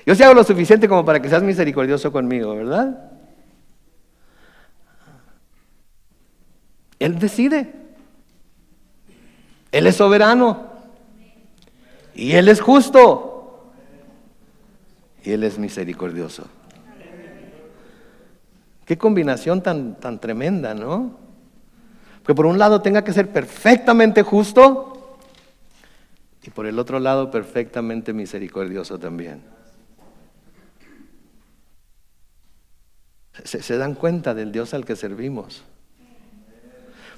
Yo sí hago lo suficiente como para que seas misericordioso conmigo, ¿verdad? Él decide. Él es soberano. Y Él es justo. Y Él es misericordioso. Qué combinación tan tremenda, ¿no? Que por un lado tenga que ser perfectamente justo y por el otro lado perfectamente misericordioso también. ¿Se dan cuenta del Dios al que servimos?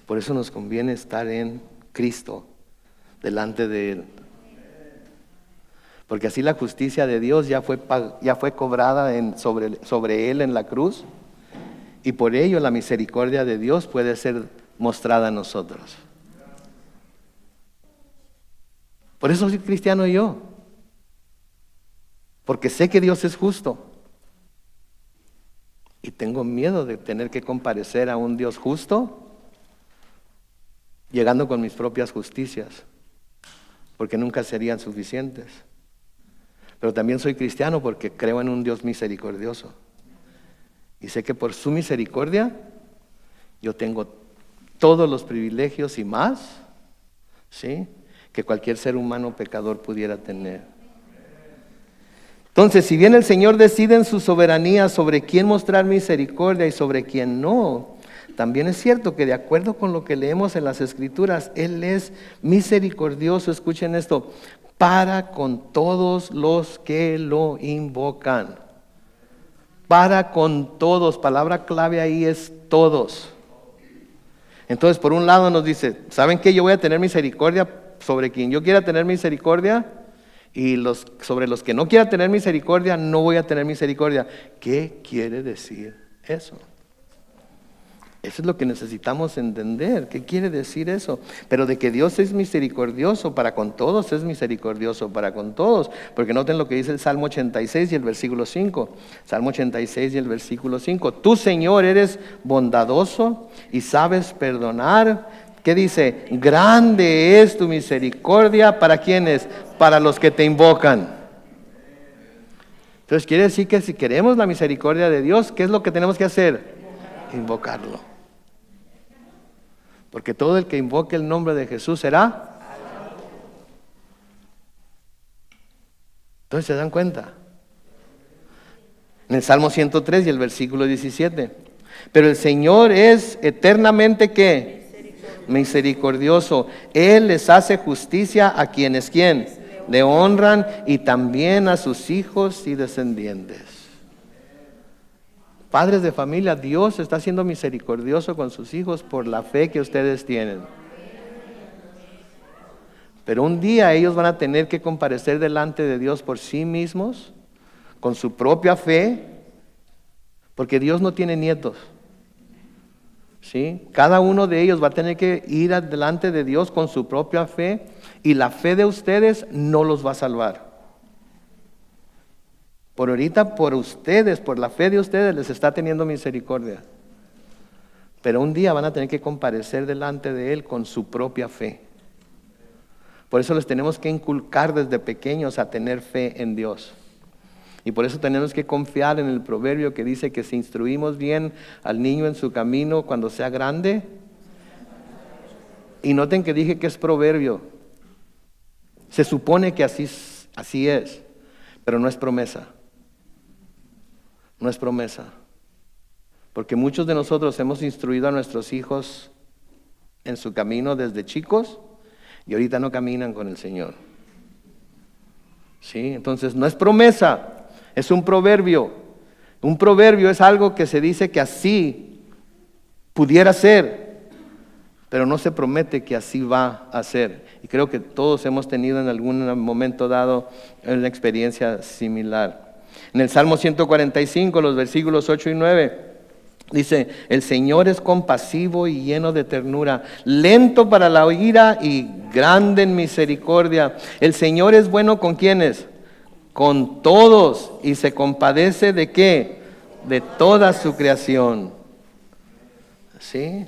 Por eso nos conviene estar en Cristo, delante de Él. Porque así la justicia de Dios ya fue cobrada sobre Él en la cruz. Y por ello la misericordia de Dios puede ser mostrada a nosotros. Por eso soy cristiano yo. Porque sé que Dios es justo. Y tengo miedo de tener que comparecer a un Dios justo, llegando con mis propias justicias, porque nunca serían suficientes. Pero también soy cristiano porque creo en un Dios misericordioso. Y sé que por su misericordia yo tengo todos los privilegios y más, ¿sí?, que cualquier ser humano pecador pudiera tener. Entonces, si bien el Señor decide en su soberanía sobre quién mostrar misericordia y sobre quién no, también es cierto que de acuerdo con lo que leemos en las Escrituras, Él es misericordioso, escuchen esto, para con todos los que lo invocan. Para con todos, palabra clave ahí es todos. Entonces, por un lado nos dice, ¿saben qué? Yo voy a tener misericordia sobre quien yo quiera tener misericordia, y sobre los que no quiera tener misericordia, no voy a tener misericordia. ¿Qué quiere decir eso? Eso es lo que necesitamos entender. ¿Qué quiere decir eso? Pero de que Dios es misericordioso para con todos, es misericordioso para con todos. Porque noten lo que dice el Salmo 86 y el versículo 5. Salmo 86 y el versículo 5. Tú, Señor, eres bondadoso y sabes perdonar. ¿Qué dice? Grande es tu misericordia. ¿Para quiénes? Para los que te invocan. Entonces quiere decir que si queremos la misericordia de Dios, ¿qué es lo que tenemos que hacer? Invocarlo. Porque todo el que invoque el nombre de Jesús será. Entonces, ¿se dan cuenta? En el Salmo 103 y el versículo 17. Pero el Señor es eternamente ¿qué? Misericordioso. Él les hace justicia a quienes ¿quién? Le honran, y también a sus hijos y descendientes. Padres de familia, Dios está siendo misericordioso con sus hijos por la fe que ustedes tienen. Pero un día ellos van a tener que comparecer delante de Dios por sí mismos, con su propia fe, porque Dios no tiene nietos. ¿Sí? Cada uno de ellos va a tener que ir delante de Dios con su propia fe, y la fe de ustedes no los va a salvar. Por ahorita, por ustedes, por la fe de ustedes, les está teniendo misericordia. Pero un día van a tener que comparecer delante de Él con su propia fe. Por eso les tenemos que inculcar desde pequeños a tener fe en Dios. Y por eso tenemos que confiar en el proverbio que dice que si instruimos bien al niño en su camino, cuando sea grande. Y noten que dije que es proverbio. Se supone que así es, pero no es promesa. No es promesa. Porque muchos de nosotros hemos instruido a nuestros hijos en su camino desde chicos y ahorita no caminan con el Señor. ¿Sí? Entonces no es promesa, es un proverbio. Un proverbio es algo que se dice que así pudiera ser, pero no se promete que así va a ser. Y creo que todos hemos tenido en algún momento dado una experiencia similar. En el Salmo 145, los versículos 8 y 9, dice, el Señor es compasivo y lleno de ternura, lento para la ira y grande en misericordia. El Señor es bueno ¿con quiénes? Con todos, y se compadece ¿de qué? De toda su creación. ¿Sí?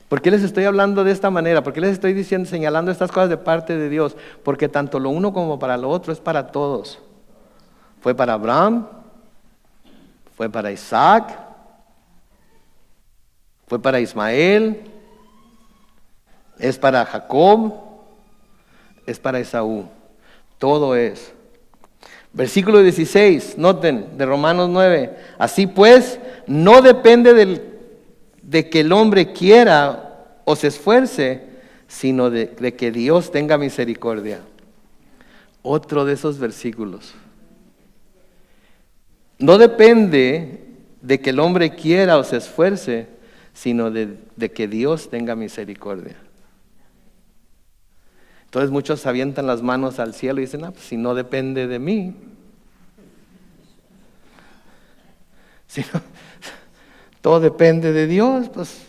¿Por qué les estoy hablando de esta manera? ¿Por qué les estoy señalando estas cosas de parte de Dios? Porque tanto lo uno como para lo otro es para todos. Fue para Abraham, fue para Isaac, fue para Ismael, es para Jacob, es para Esaú. Todo es. Versículo 16, noten, de Romanos 9. Así pues, no depende de que el hombre quiera o se esfuerce, sino de que Dios tenga misericordia. Otro de esos versículos. No depende de que el hombre quiera o se esfuerce, sino de que Dios tenga misericordia. Entonces muchos avientan las manos al cielo y dicen, pues si no depende de mí. Si no, todo depende de Dios, pues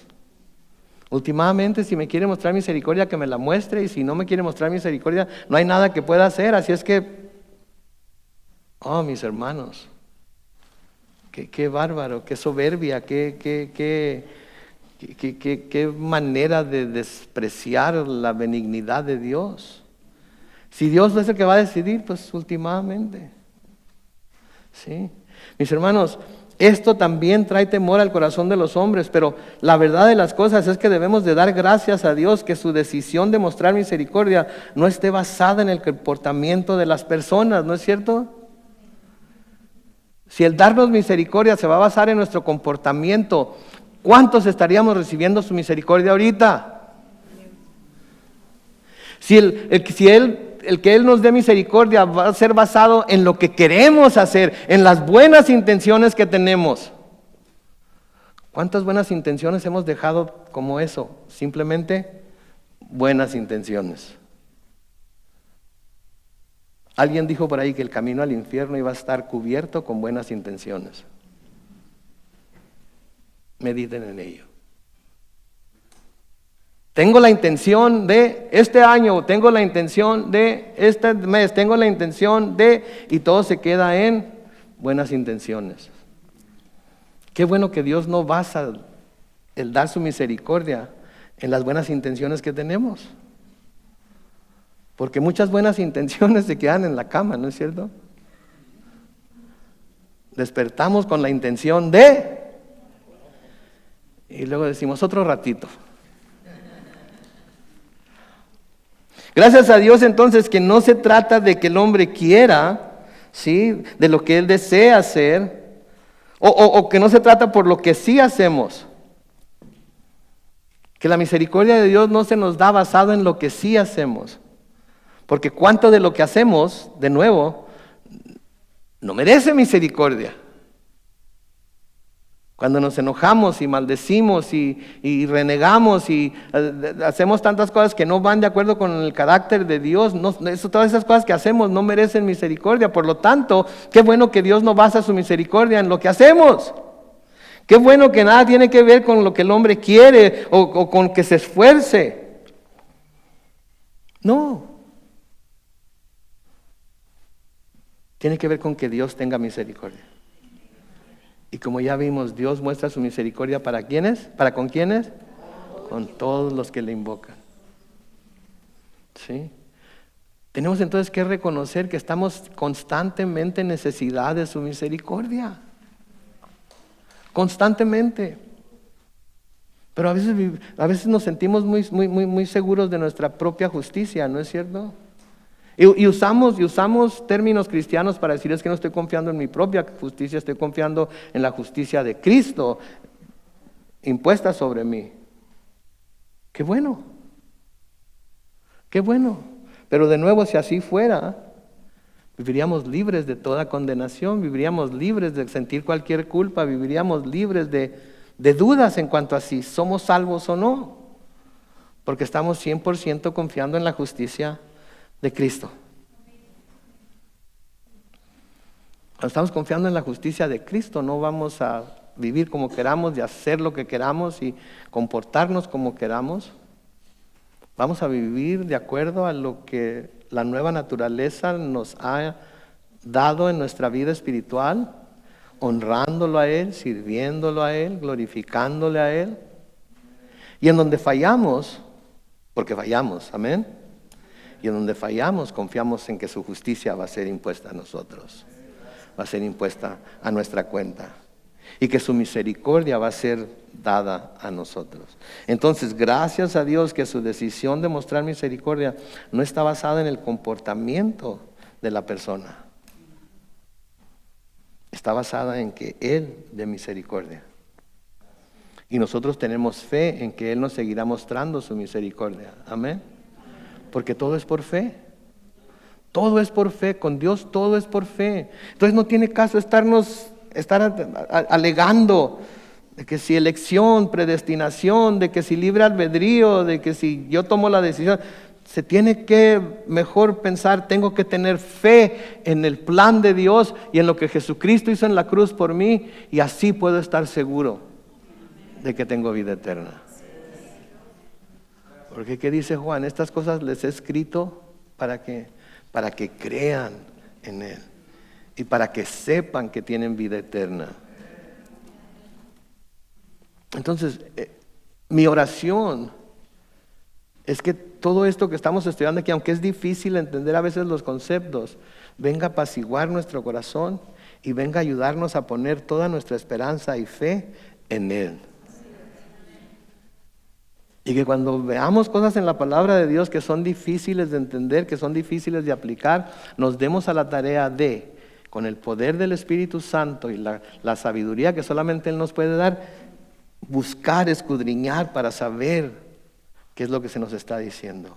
últimamente si me quiere mostrar misericordia que me la muestre, y si no me quiere mostrar misericordia no hay nada que pueda hacer. Así es que, oh mis hermanos, qué bárbaro, qué soberbia, qué manera de despreciar la benignidad de Dios. Si Dios no es el que va a decidir, pues últimamente. ¿Sí? Mis hermanos, esto también trae temor al corazón de los hombres, pero la verdad de las cosas es que debemos de dar gracias a Dios que su decisión de mostrar misericordia no esté basada en el comportamiento de las personas, ¿no es cierto? Si el darnos misericordia se va a basar en nuestro comportamiento, ¿cuántos estaríamos recibiendo su misericordia ahorita? Si el que Él nos dé misericordia va a ser basado en lo que queremos hacer, en las buenas intenciones que tenemos. ¿Cuántas buenas intenciones hemos dejado como eso? Simplemente buenas intenciones. Alguien dijo por ahí que el camino al infierno iba a estar cubierto con buenas intenciones. Mediten en ello. Tengo la intención de este año, tengo la intención de este mes, tengo la intención de, y todo se queda en buenas intenciones. Qué bueno que Dios no basa el dar su misericordia en las buenas intenciones que tenemos. Porque muchas buenas intenciones se quedan en la cama, ¿no es cierto? Despertamos con la intención de, y luego decimos otro ratito. Gracias a Dios entonces que no se trata de que el hombre quiera, ¿sí?, de lo que él desea hacer, o que no se trata por lo que sí hacemos. Que la misericordia de Dios no se nos da basado en lo que sí hacemos. Porque cuánto de lo que hacemos, de nuevo, no merece misericordia. Cuando nos enojamos y maldecimos y renegamos y hacemos tantas cosas que no van de acuerdo con el carácter de Dios, todas esas cosas que hacemos no merecen misericordia. Por lo tanto, qué bueno que Dios no basa su misericordia en lo que hacemos. Qué bueno que nada tiene que ver con lo que el hombre quiere o con que se esfuerce. No. Tiene que ver con que Dios tenga misericordia. Y como ya vimos, Dios muestra su misericordia ¿para quiénes? ¿Para con quiénes? Con todos los que le invocan. ¿Sí? Tenemos entonces que reconocer que estamos constantemente en necesidad de su misericordia. Constantemente. Pero a veces nos sentimos muy seguros de nuestra propia justicia, ¿no es cierto? Y usamos términos cristianos para decir es que no estoy confiando en mi propia justicia, estoy confiando en la justicia de Cristo impuesta sobre mí. Qué bueno. Qué bueno. Pero de nuevo, si así fuera, viviríamos libres de toda condenación, viviríamos libres de sentir cualquier culpa, viviríamos libres de dudas en cuanto a si somos salvos o no, porque estamos 100% confiando en la justicia de Cristo. Cuando estamos confiando en la justicia de Cristo, no vamos a vivir como queramos y hacer lo que queramos y comportarnos como queramos. Vamos a vivir de acuerdo a lo que la nueva naturaleza nos ha dado en nuestra vida espiritual, honrándolo a Él, sirviéndolo a Él, glorificándole a Él. Y en donde fallamos, porque fallamos, amén. Y en donde fallamos, confiamos en que su justicia va a ser impuesta a nosotros, va a ser impuesta a nuestra cuenta, y que su misericordia va a ser dada a nosotros. Entonces, gracias a Dios que su decisión de mostrar misericordia no está basada en el comportamiento de la persona. Está basada en que Él dé misericordia. Y nosotros tenemos fe en que Él nos seguirá mostrando su misericordia. Amén. Porque todo es por fe. Todo es por fe. Con Dios todo es por fe. Entonces no tiene caso estar alegando de que si elección, predestinación, de que si libre albedrío, de que si yo tomo la decisión. Se tiene que mejor pensar, tengo que tener fe en el plan de Dios y en lo que Jesucristo hizo en la cruz por mí, y así puedo estar seguro de que tengo vida eterna. Porque ¿qué dice Juan? Estas cosas les he escrito para que crean en Él y para que sepan que tienen vida eterna. Entonces, mi oración es que todo esto que estamos estudiando aquí, aunque es difícil entender a veces los conceptos, venga a apaciguar nuestro corazón y venga a ayudarnos a poner toda nuestra esperanza y fe en Él. Y que cuando veamos cosas en la palabra de Dios que son difíciles de entender, que son difíciles de aplicar, nos demos a la tarea de, con el poder del Espíritu Santo y la sabiduría que solamente Él nos puede dar, buscar, escudriñar para saber qué es lo que se nos está diciendo.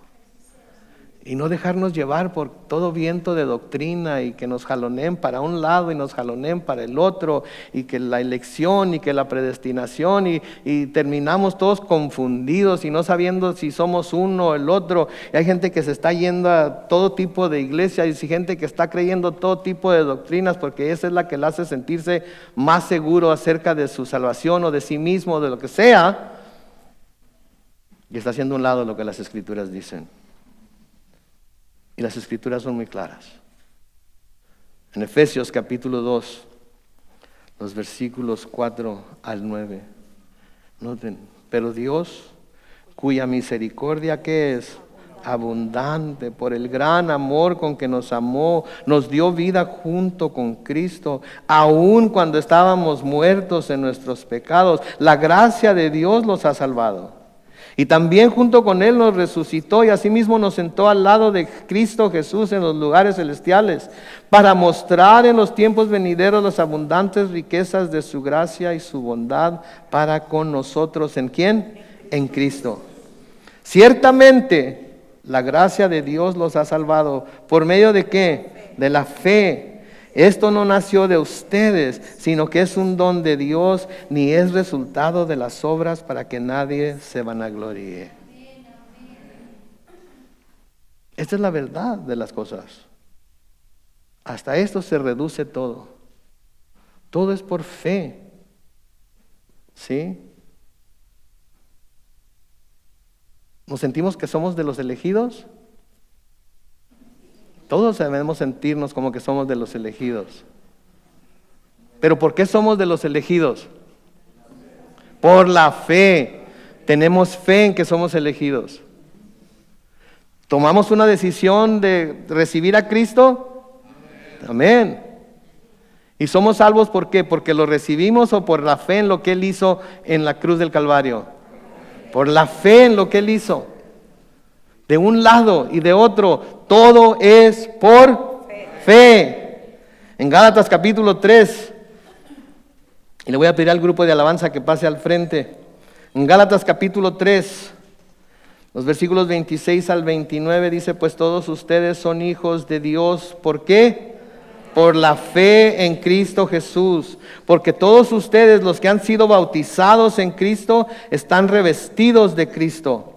Y no dejarnos llevar por todo viento de doctrina y que nos jaloneen para un lado y nos jaloneen para el otro, y que la elección y que la predestinación y terminamos todos confundidos y no sabiendo si somos uno o el otro. Y hay gente que se está yendo a todo tipo de iglesia, y hay gente que está creyendo todo tipo de doctrinas porque esa es la que le hace sentirse más seguro acerca de su salvación o de sí mismo o de lo que sea, y está haciendo a un lado lo que las Escrituras dicen. Y las Escrituras son muy claras. En Efesios capítulo 2, los versículos 4 al 9. Noten, pero Dios, cuya misericordia que es abundante por el gran amor con que nos amó, nos dio vida junto con Cristo, aun cuando estábamos muertos en nuestros pecados. La gracia de Dios los ha salvado. Y también junto con Él nos resucitó y asimismo nos sentó al lado de Cristo Jesús en los lugares celestiales, para mostrar en los tiempos venideros las abundantes riquezas de su gracia y su bondad para con nosotros. ¿En quién? En Cristo. Ciertamente la gracia de Dios los ha salvado. ¿Por medio de qué? De la fe. Esto no nació de ustedes, sino que es un don de Dios, ni es resultado de las obras para que nadie se vanagloríe. Esta es la verdad de las cosas. Hasta esto se reduce todo. Todo es por fe. ¿Sí? ¿Nos sentimos que somos de los elegidos? Todos debemos sentirnos como que somos de los elegidos. ¿Pero por qué somos de los elegidos? Por la fe. Tenemos fe en que somos elegidos. ¿Tomamos una decisión de recibir a Cristo? Amén. ¿Y somos salvos por qué? ¿Porque lo recibimos o por la fe en lo que Él hizo en la cruz del Calvario? Por la fe en lo que Él hizo. De un lado y de otro, todo es por fe. En Gálatas capítulo 3, y le voy a pedir al grupo de alabanza que pase al frente. En Gálatas capítulo 3, los versículos 26 al 29 dice: pues todos ustedes son hijos de Dios. ¿Por qué? Por la fe en Cristo Jesús. Porque todos ustedes, los que han sido bautizados en Cristo, están revestidos de Cristo.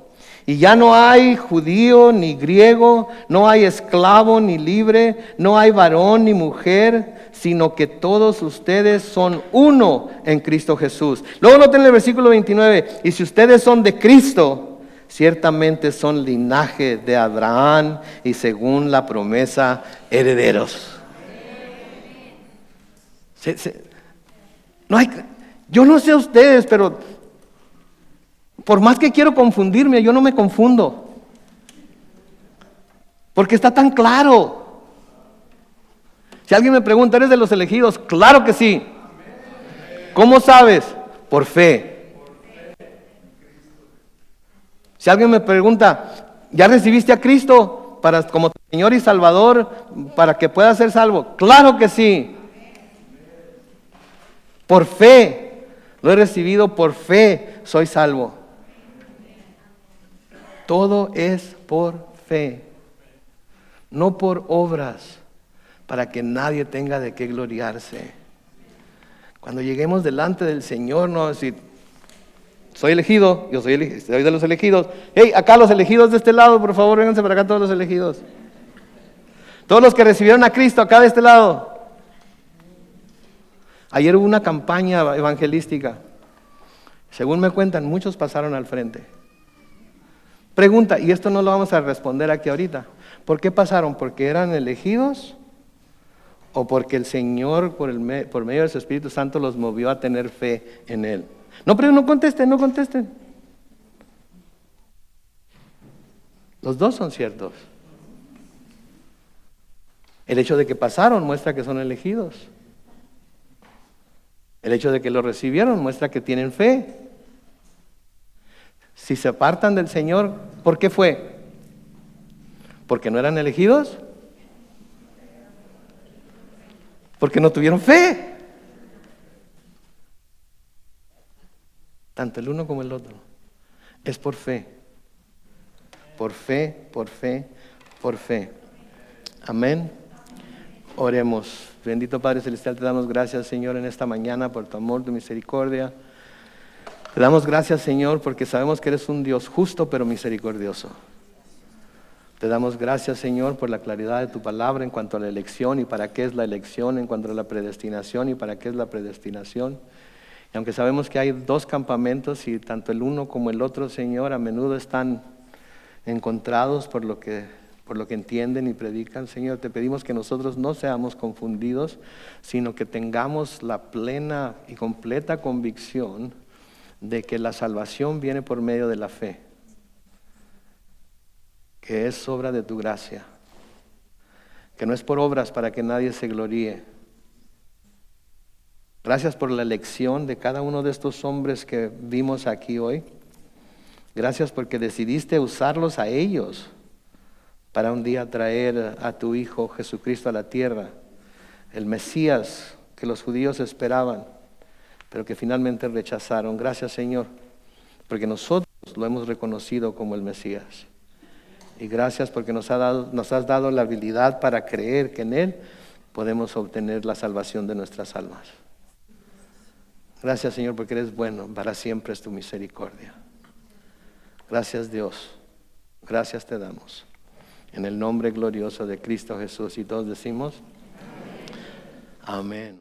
Y ya no hay judío ni griego, no hay esclavo ni libre, no hay varón ni mujer, sino que todos ustedes son uno en Cristo Jesús. Luego noten el versículo 29, y si ustedes son de Cristo, ciertamente son linaje de Abraham y según la promesa herederos. Yo no sé ustedes, pero por más que quiero confundirme, yo no me confundo. Porque está tan claro. Si alguien me pregunta, ¿eres de los elegidos? Claro que sí. ¿Cómo sabes? Por fe. Si alguien me pregunta, ¿ya recibiste a Cristo? Como Señor y Salvador para que pueda ser salvo? Claro que sí. Por fe, lo he recibido por fe, soy salvo. Todo es por fe, no por obras, para que nadie tenga de qué gloriarse. Cuando lleguemos delante del Señor, no decir, soy elegido, yo soy de los elegidos. Hey, acá los elegidos de este lado, por favor, vénganse para acá todos los elegidos. Todos los que recibieron a Cristo acá de este lado. Ayer hubo una campaña evangelística. Según me cuentan, muchos pasaron al frente. Pregunta, y esto no lo vamos a responder aquí ahorita. ¿Por qué pasaron? ¿Porque eran elegidos? ¿O porque el Señor, por medio de su Espíritu Santo, los movió a tener fe en Él? No, pero no contesten. Los dos son ciertos. El hecho de que pasaron muestra que son elegidos. El hecho de que lo recibieron muestra que tienen fe. Si se apartan del Señor, ¿por qué fue? ¿Porque no eran elegidos? Porque no tuvieron fe. Tanto el uno como el otro. Es por fe. Por fe, por fe, por fe. Amén. Oremos. Bendito Padre Celestial, te damos gracias, Señor, en esta mañana por tu amor, tu misericordia. Te damos gracias, Señor, porque sabemos que eres un Dios justo pero misericordioso. Te damos gracias, Señor, por la claridad de tu palabra en cuanto a la elección y para qué es la elección, en cuanto a la predestinación y para qué es la predestinación. Y aunque sabemos que hay dos campamentos y tanto el uno como el otro, Señor, a menudo están encontrados por lo que entienden y predican, Señor, te pedimos que nosotros no seamos confundidos, sino que tengamos la plena y completa convicción de que la salvación viene por medio de la fe, que es obra de tu gracia, que no es por obras para que nadie se gloríe. Gracias por la elección de cada uno de estos hombres que vimos aquí hoy. Gracias porque decidiste usarlos a ellos para un día traer a tu Hijo Jesucristo a la tierra, el Mesías que los judíos esperaban, pero que finalmente rechazaron. Gracias, Señor, porque nosotros lo hemos reconocido como el Mesías. Y gracias porque nos has dado la habilidad para creer que en Él podemos obtener la salvación de nuestras almas. Gracias, Señor, porque eres bueno, para siempre es tu misericordia. Gracias, Dios. Gracias te damos. En el nombre glorioso de Cristo Jesús. Y todos decimos, amén.